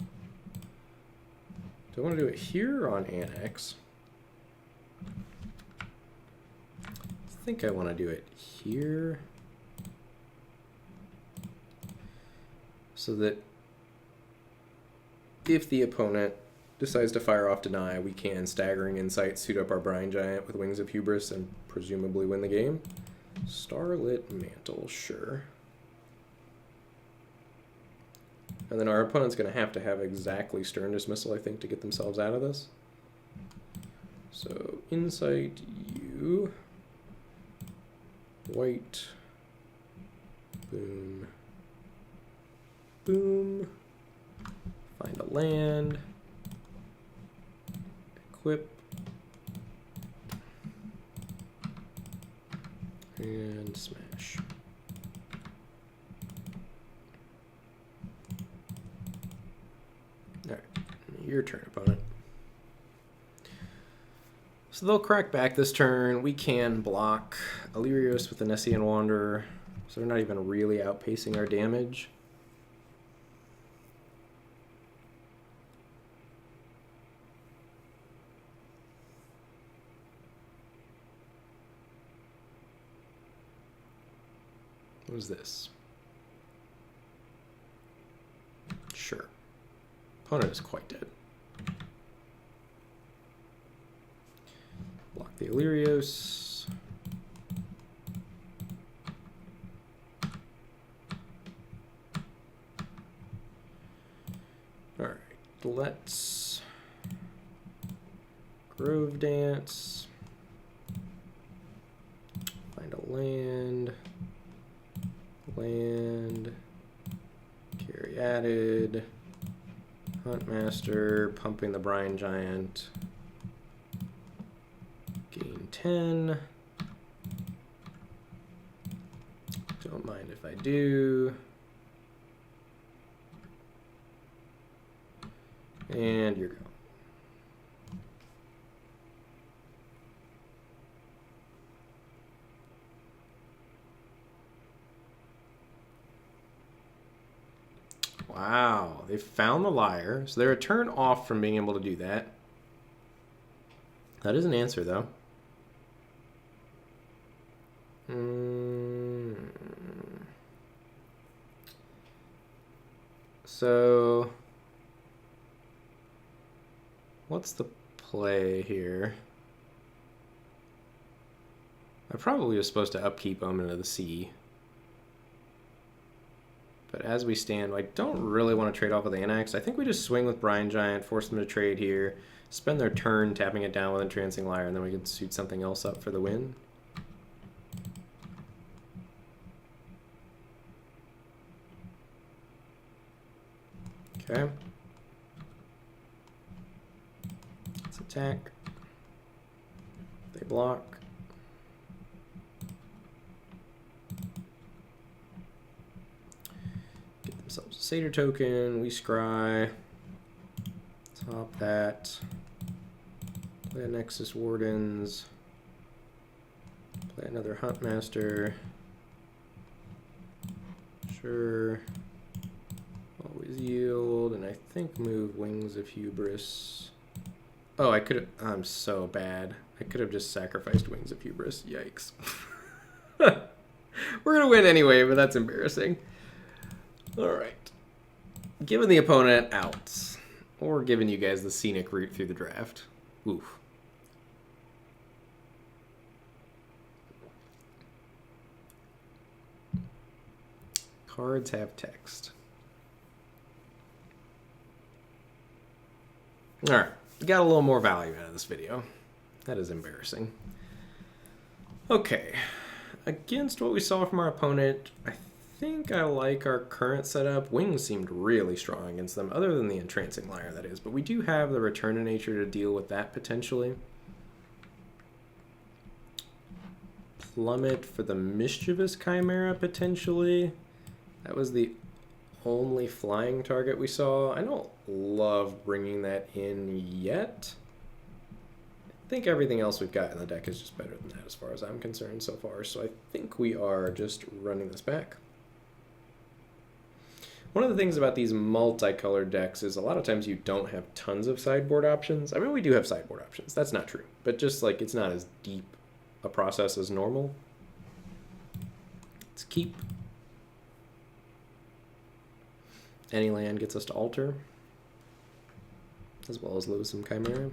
Do I want to do it here or on Annex? I think I want to do it here. So that if the opponent decides to fire off Deny, we can Staggering Insight, suit up our Brine Giant with Wings of Hubris, and presumably win the game. Starlit Mantle, sure. And then our opponent's going to have exactly Stern Dismissal, I think, to get themselves out of this. So, Insight, you. White. Boom. Boom. Find a land. Equip. And smash. Alright, your turn, opponent. So they'll crack back this turn. We can block Illyrios with the Nessian Wanderer, so they're not even really outpacing our damage. What is this? Sure. Opponent is quite dead. Block the Illyrios. Alright, let's Grove Dance. Find a land. Land. Carry added. Huntmaster, pumping the Brine Giant. Gain 10. Don't mind if I do. And you're going. Wow, they found the Liar. So they're a turn off from being able to do that. That is an answer, though. So, what's the play here? I probably was supposed to upkeep Omen of the Sea. But as we stand, I don't really want to trade off with Anax. I think we just swing with Brine Giant, force them to trade here, spend their turn tapping it down with Entrancing Lyre, and then we can suit something else up for the win. Okay. Let's attack. They block. Themselves a Satyr token, we scry, top that, play a Nexus Wardens, play another Huntmaster, sure, always yield, and I think move Wings of Hubris. Oh, I could have, I'm so bad. I could have just sacrificed Wings of Hubris, yikes. We're gonna win anyway, but that's embarrassing. Alright. Giving the opponent outs. Or giving you guys the scenic route through the draft. Oof. Cards have text. Alright. Got a little more value out of this video. That is embarrassing. Okay. Against what we saw from our opponent, I think I like our current setup. Wings seemed really strong against them, other than the Entrancing Lyre, that is. But we do have the Return to Nature to deal with that potentially. Plummet for the Mischievous Chimera, potentially. That was the only flying target we saw. I don't love bringing that in yet. I think everything else we've got in the deck is just better than that as far as I'm concerned so far. So I think we are just running this back. One of the things about these multicolored decks is a lot of times you don't have tons of sideboard options. I mean, we do have sideboard options. That's not true. But just like it's not as deep a process as normal. Let's keep. Any land gets us to alter. As well as lose some Chimera.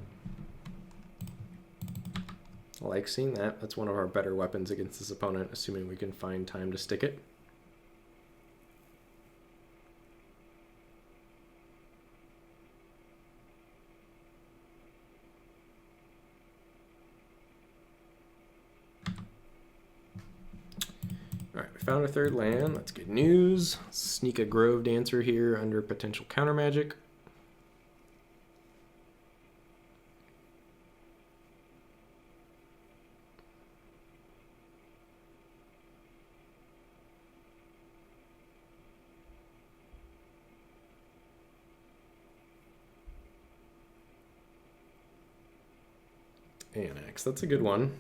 I like seeing that. That's one of our better weapons against this opponent, assuming we can find time to stick it. All right, we found our third land. That's good news. Sneak a Grove Dancer here under potential counter magic. Annex, that's a good one.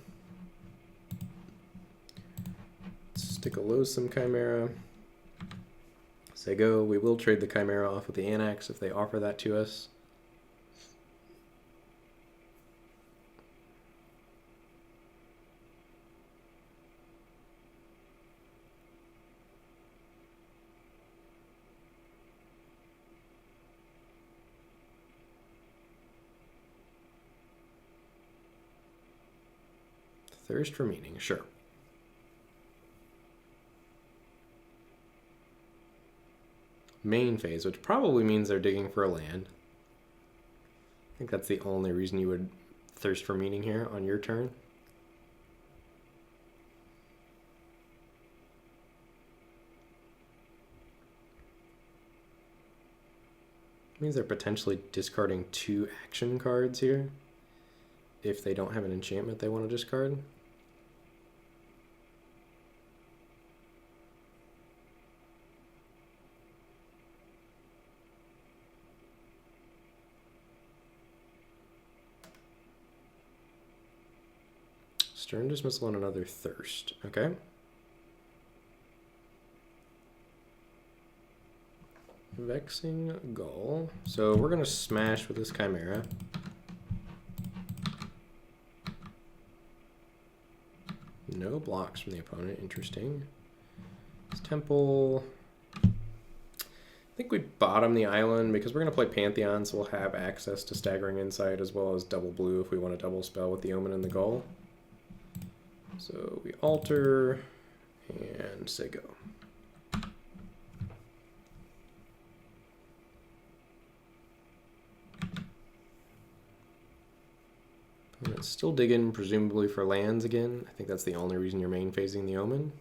Stick a loathsome Chimera. Say go. We will trade the Chimera off with the Annex if they offer that to us. Thirst for meaning, sure. Main phase, which probably means they're digging for a land. I think that's the only reason you would thirst for meaning here on your turn. Means they're potentially discarding 2 action cards here if they don't have an enchantment they want to discard. Stern Dismissal and another Thirst. Okay. Vexing Gull. So we're going to smash with this Chimera. No blocks from the opponent. Interesting. This Temple. I think we bottom the island because we're going to play Pantheon, so we'll have access to Staggering Insight as well as double blue if we want to double spell with the Omen and the Gull. So we alter and say go. And it's still digging, presumably for lands again. I think that's the only reason you're main phasing the Omen.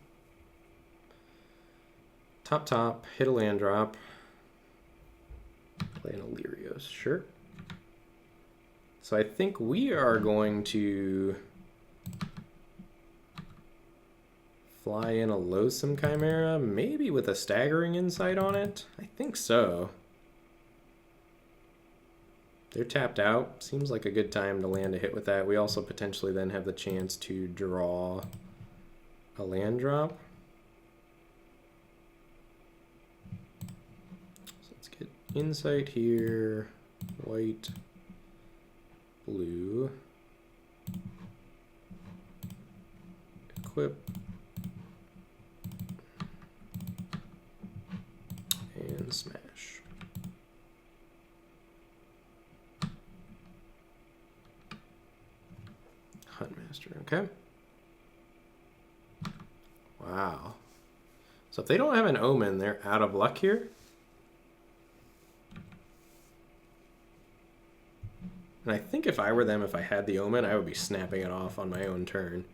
Top, hit a land drop. Play an Illyrios, sure. So I think we are going to fly in a Loathsome Chimera, maybe with a Staggering Insight on it. I think so. They're tapped out. Seems like a good time to land a hit with that. We also potentially then have the chance to draw a land drop. So let's get Insight here. White, blue. Equip. And smash. Huntmaster, okay. Wow. So if they don't have an Omen, they're out of luck here. And I think if I were them, if I had the Omen, I would be snapping it off on my own turn.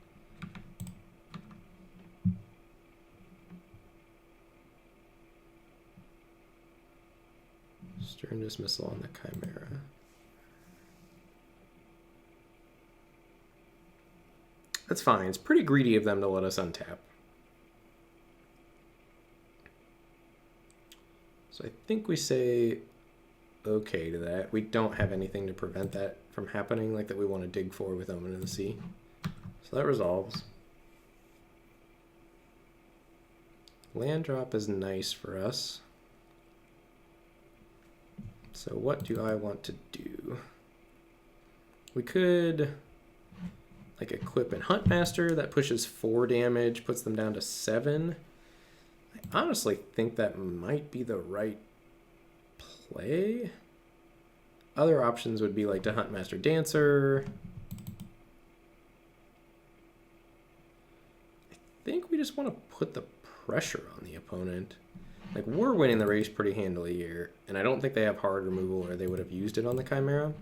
Stern Dismissal on the Chimera. That's fine. It's pretty greedy of them to let us untap. So I think we say okay to that. We don't have anything to prevent that from happening, like that we want to dig for with Omen of the Sea. So that resolves. Land drop is nice for us. So what do I want to do? We could like equip and Huntmaster. That pushes 4 damage, puts them down to 7. I honestly think that might be the right play. Other options would be like to Huntmaster Dancer. I think we just want to put the pressure on the opponent. Like, we're winning the race pretty handily here, and I don't think they have hard removal or they would have used it on the Chimera.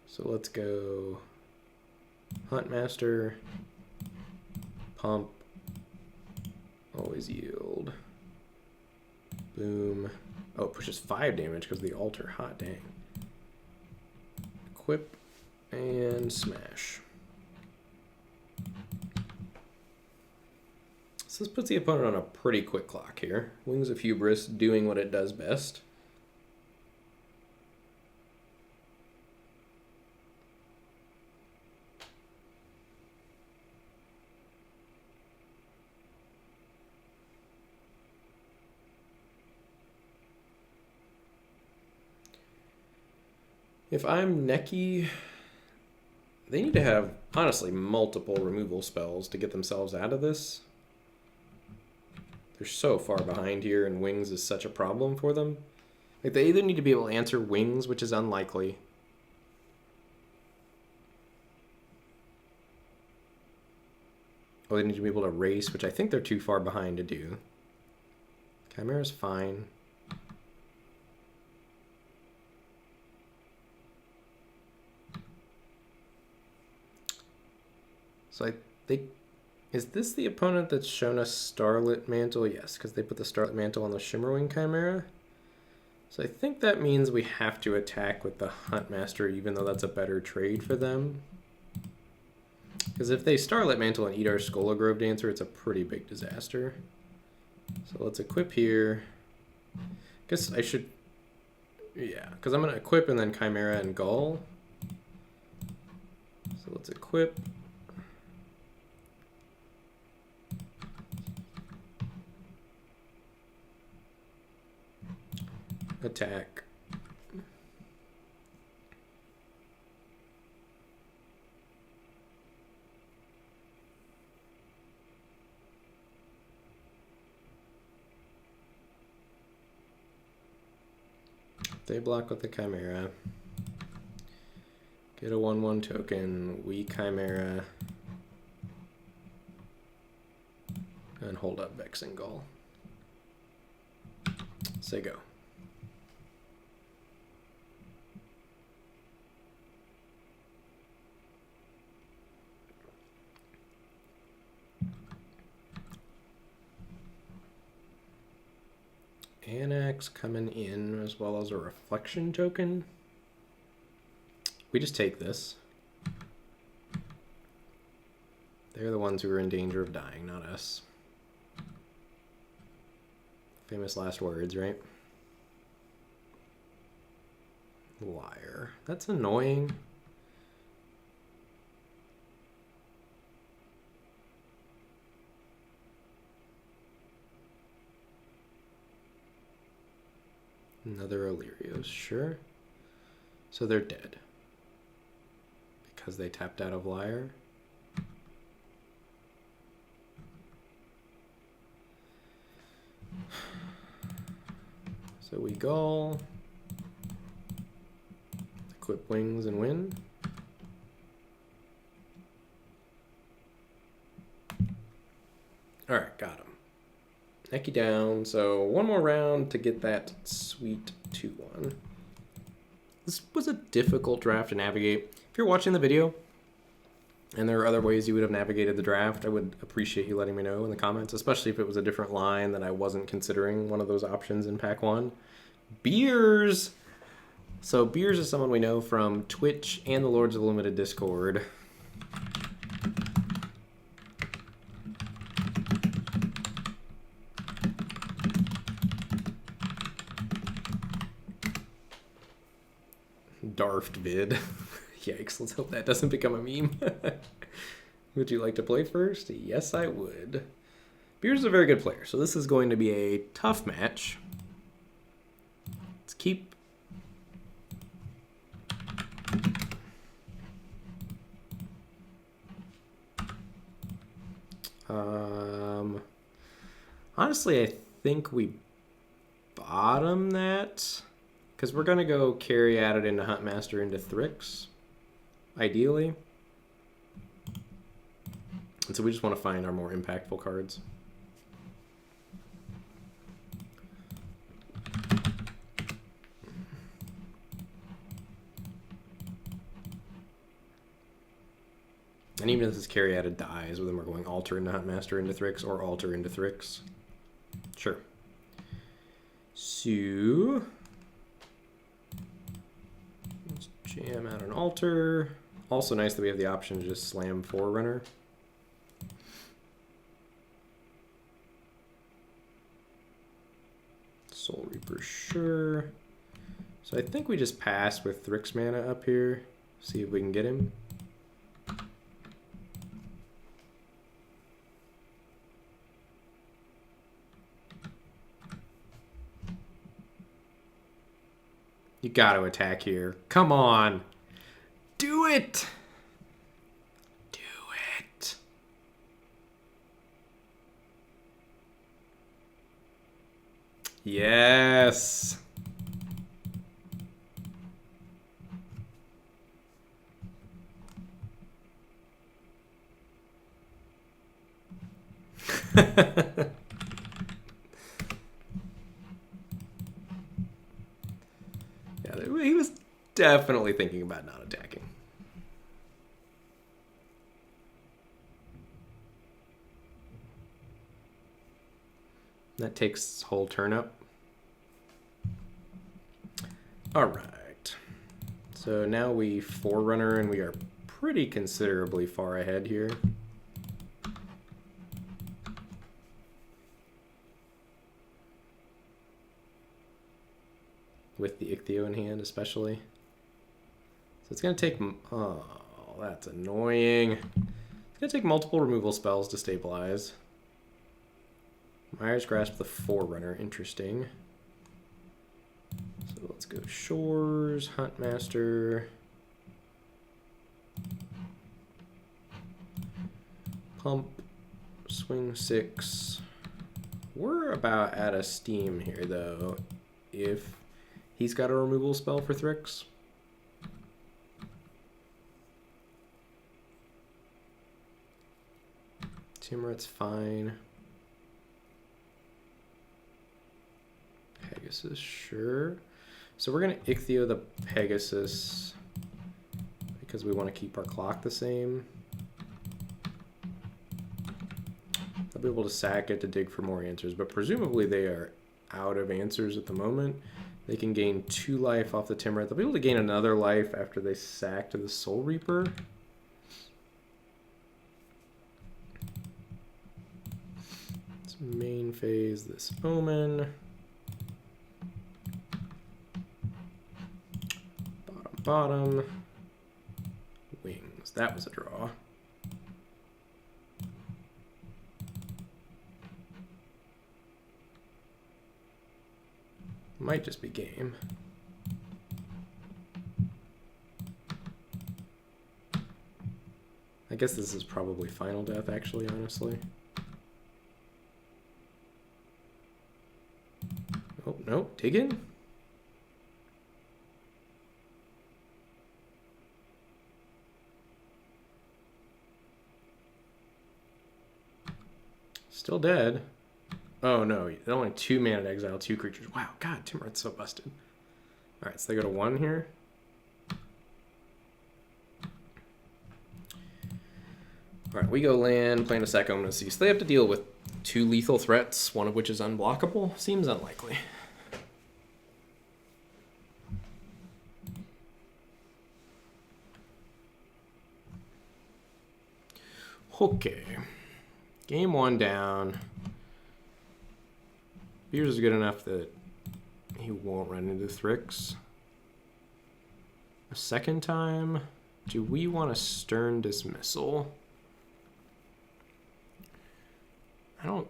So let's go Huntmaster, Pump. Always yield. Boom. Oh, it pushes 5 damage because of the altar. Hot dang. Equip and smash. So this puts the opponent on a pretty quick clock here. Wings of Hubris doing what it does best. If I'm Neki, they need to have, honestly, multiple removal spells to get themselves out of this. They're so far behind here, and Wings is such a problem for them. Like, they either need to be able to answer Wings, which is unlikely. Or they need to be able to race, which I think they're too far behind to do. Chimera's fine. So I think, is this the opponent that's shown us Starlit Mantle? Yes, because they put the Starlit Mantle on the Shimmerwing Chimera. So I think that means we have to attack with the Huntmaster, even though that's a better trade for them. Because if they Starlit Mantle and eat our Skull Grove Dancer, it's a pretty big disaster. So let's equip here. I guess I should, yeah, because I'm going to equip and then Chimera and Gull. So let's equip. Attack. They block with the Chimera. Get a 1/1 token. We Chimera. And hold up Vexing Gull. Say go. Annex coming in as well as a reflection token. We just take this. They're the ones who are in danger of dying, not us. Famous last words, right? Liar. That's annoying. Another Illyrios, sure. So they're dead. Because they tapped out of Liar. So we Gull. Equip Wings and win. Alright, got him. Neki down, so one more round to get that sweet 2-1. This was a difficult draft to navigate. If you're watching the video and there are other ways you would have navigated the draft, I would appreciate you letting me know in the comments, especially if it was a different line that I wasn't considering one of those options in pack 1. Beers! So Beers is someone we know from Twitch and the Lords of the Limited Discord. Darfed vid. Yikes, let's hope that doesn't become a meme. Would you like to play first? Yes, I would. Beers is a very good player, so this is going to be a tough match. Let's keep... honestly, I think we bottom that. Because we're going to go carry at it into Huntmaster into Thryx, ideally. And so we just want to find our more impactful cards. And even if this Caryatid dies, well, then we're going Alter into Huntmaster into Thryx or Alter into Thryx. Sure. So let's jam out an Alter. Also nice that we have the option to just slam Forerunner. Soul Reaper, sure. So I think we just pass with Thryx mana up here. See if we can get him. You got to attack here. Come on. Do it. Do it. Yes. Yeah, he was definitely thinking about not attacking. That takes whole turn up. All right. So now we Forerunner, and we are pretty considerably far ahead here. With the Ichthyo in hand, especially. So it's going to take... Oh, that's annoying. It's going to take multiple removal spells to stabilize. Mire's Grasp the Forerunner. Interesting. So let's go Shores, Huntmaster. Pump, swing 6. We're about out of steam here, though. If he's got a removal spell for Thryx. Timret's fine. Pegasus, sure. So we're going to Ichthyo the Pegasus because we want to keep our clock the same. I'll be able to sack it to dig for more answers, but presumably they are out of answers at the moment. They can gain 2 life off the Timret. They'll be able to gain another life after they sack to the Soul Reaper. Let's main phase this Omen. Bottom. Wings. That was a draw. Might just be game. I guess this is probably final death, actually, honestly. Oh, no. Dig in. Still dead. Oh no, only 2 mana to exile 2 creatures. Wow, God, Timret's so busted. Alright, so they go to 1 here. Alright, we go land, playing a second Omen of Cease. They have to deal with 2 lethal threats, one of which is unblockable. Seems unlikely. Okay. Game 1 down. Beers is good enough that he won't run into Thryx. A second time, do we want a Stern Dismissal? I don't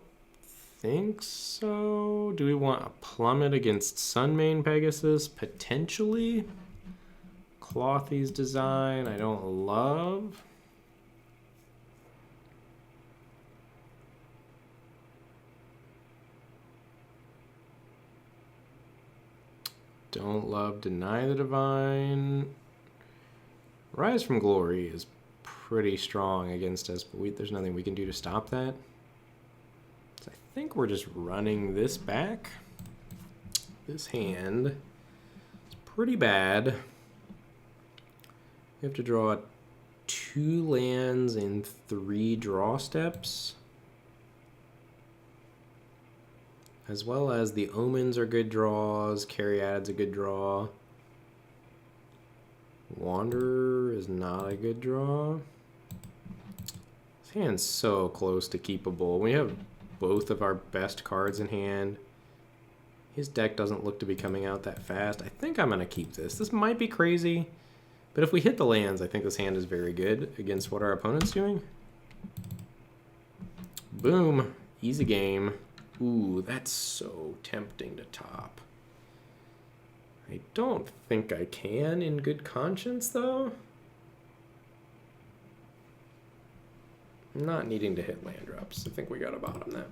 think so. Do we want a Plummet against Sunmane Pegasus? Potentially. Clothy's design, I don't love. Don't love Deny the Divine. Rise from Glory is pretty strong against us, but there's nothing we can do to stop that. So I think we're just running this back. This hand is pretty bad. We have to draw 2 2 lands and 3 draw steps. As well as the Omens are good draws, Caryatid's a good draw. Wanderer is not a good draw. This hand's so close to keepable. We have both of our best cards in hand. His deck doesn't look to be coming out that fast. I think I'm going to keep this. This might be crazy, but if we hit the lands, I think this hand is very good against what our opponent's doing. Boom. Easy game. Ooh, that's so tempting to top. I don't think I can in good conscience, though. I'm not needing to hit land drops. I think we got to bottom that.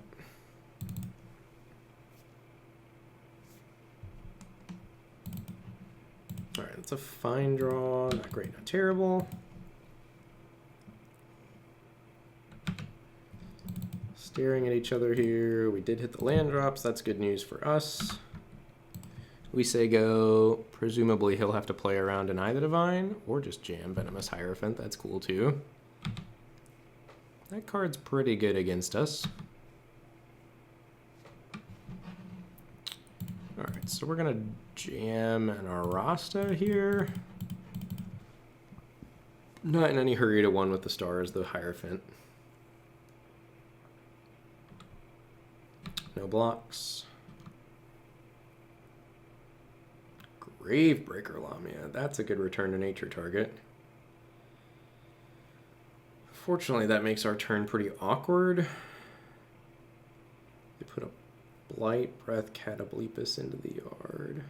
All right, that's a fine draw. Not great, not terrible. Staring at each other here. We did hit the land drops. That's good news for us. We say go. Presumably he'll have to play around Deny the Divine or just jam Venomous Hierophant. That's cool too. That card's pretty good against us. Alright, so we're going to jam an Arasta here. Not in any hurry to one with the stars, the Hierophant. No blocks. Gravebreaker Lamia. That's a good return to nature target. Fortunately, that makes our turn pretty awkward. They put a Blight Breath Catoblepus into the yard.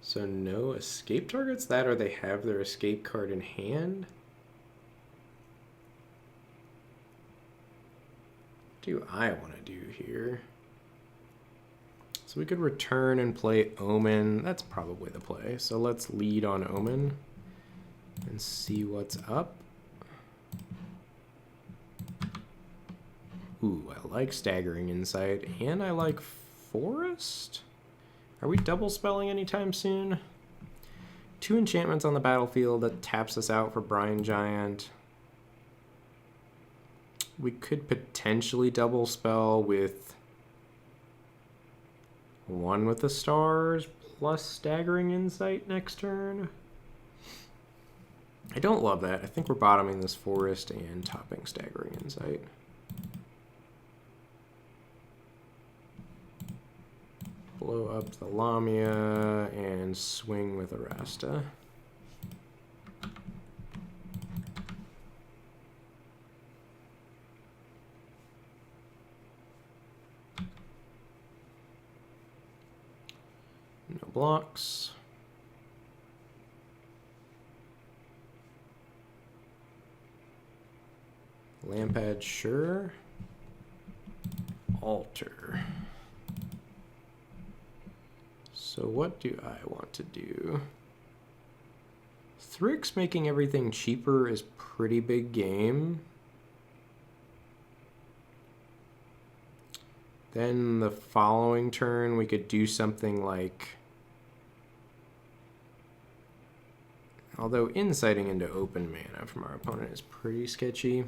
So no escape targets? That or they have their escape card in hand? What do I want to do here? So we could return and play Omen. That's probably the play. So let's lead on Omen and see what's up. Ooh, I like Staggering Insight, and I like Forest. Are we double spelling anytime soon? 2 enchantments on the battlefield that taps us out for Brine Giant. We could potentially double spell with 1 with the stars plus Staggering Insight next turn. I don't love that. I think we're bottoming this Forest and topping Staggering Insight. Blow up the Lamia and swing with Arasta. No blocks. Lampad, sure. Alter. So what do I want to do? Thryx making everything cheaper is pretty big game. Then the following turn we could do something like... Although insighting into open mana from our opponent is pretty sketchy.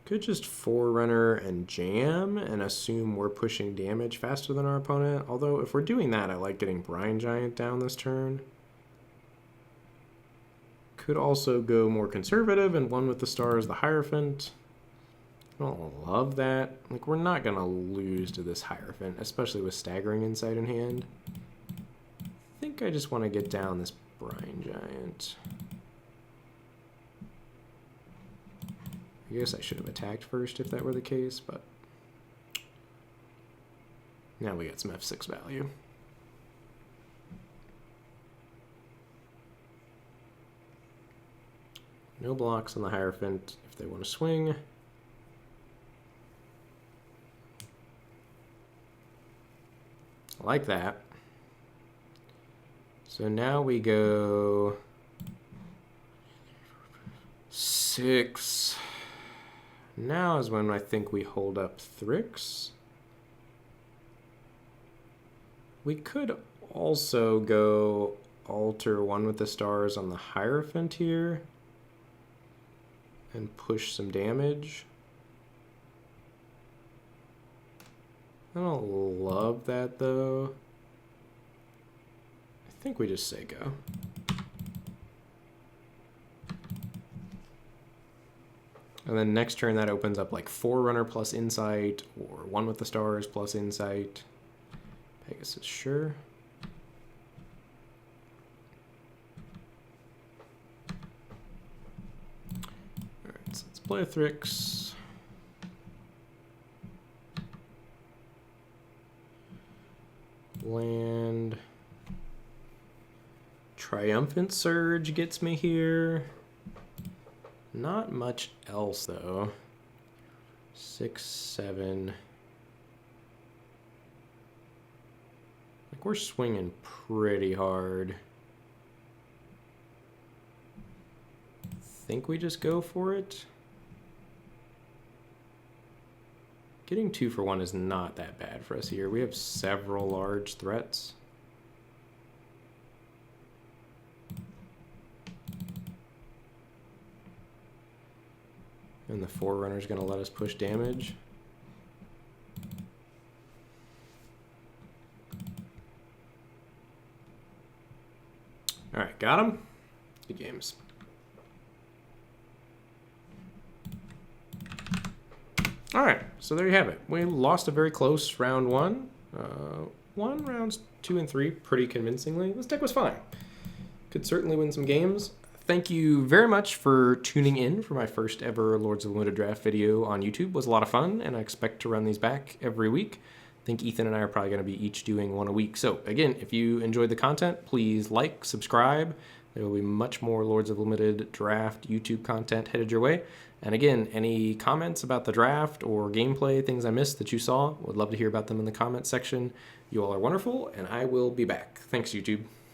Could just Forerunner and jam and assume we're pushing damage faster than our opponent. Although if we're doing that, I like getting Brine Giant down this turn. Could also go more conservative and 1 with the stars, the Hierophant. I don't love that. Like, we're not going to lose to this Hierophant, especially with Staggering Insight in hand. I think I just want to get down this Brine Giant. I guess I should have attacked first if that were the case, but now we got some F6 value. No blocks on the Hierophant if they want to swing. I like that. So now we go 6. Now is when I think we hold up Thryx. We could also go alter one with the stars on the Hierophant here and push some damage. I don't love that though. I think we just say go. And then next turn that opens up like Forerunner plus Insight or one with the stars plus Insight. Pegasus, sure. Alright, so let's play a Thryx. Land. Triumphant Surge gets me here. Not much else though. 6, 7. Like we're swinging pretty hard. Think we just go for it. Getting 2 for 1 is not that bad for us here. We have several large threats. And the Forerunner's going to let us push damage. All right, got him. Good games. All right, so there you have it. We lost a very close round 1. Won rounds 2 and 3 pretty convincingly. This deck was fine. Could certainly win some games. Thank you very much for tuning in for my first ever Lords of the Limited Draft video on YouTube. It was a lot of fun, and I expect to run these back every week. I think Ethan and I are probably going to be each doing one a week. So again, if you enjoyed the content, please like, subscribe. There will be much more Lords of the Limited Draft YouTube content headed your way. And again, any comments about the draft or gameplay, things I missed that you saw, would love to hear about them in the comments section. You all are wonderful, and I will be back. Thanks, YouTube.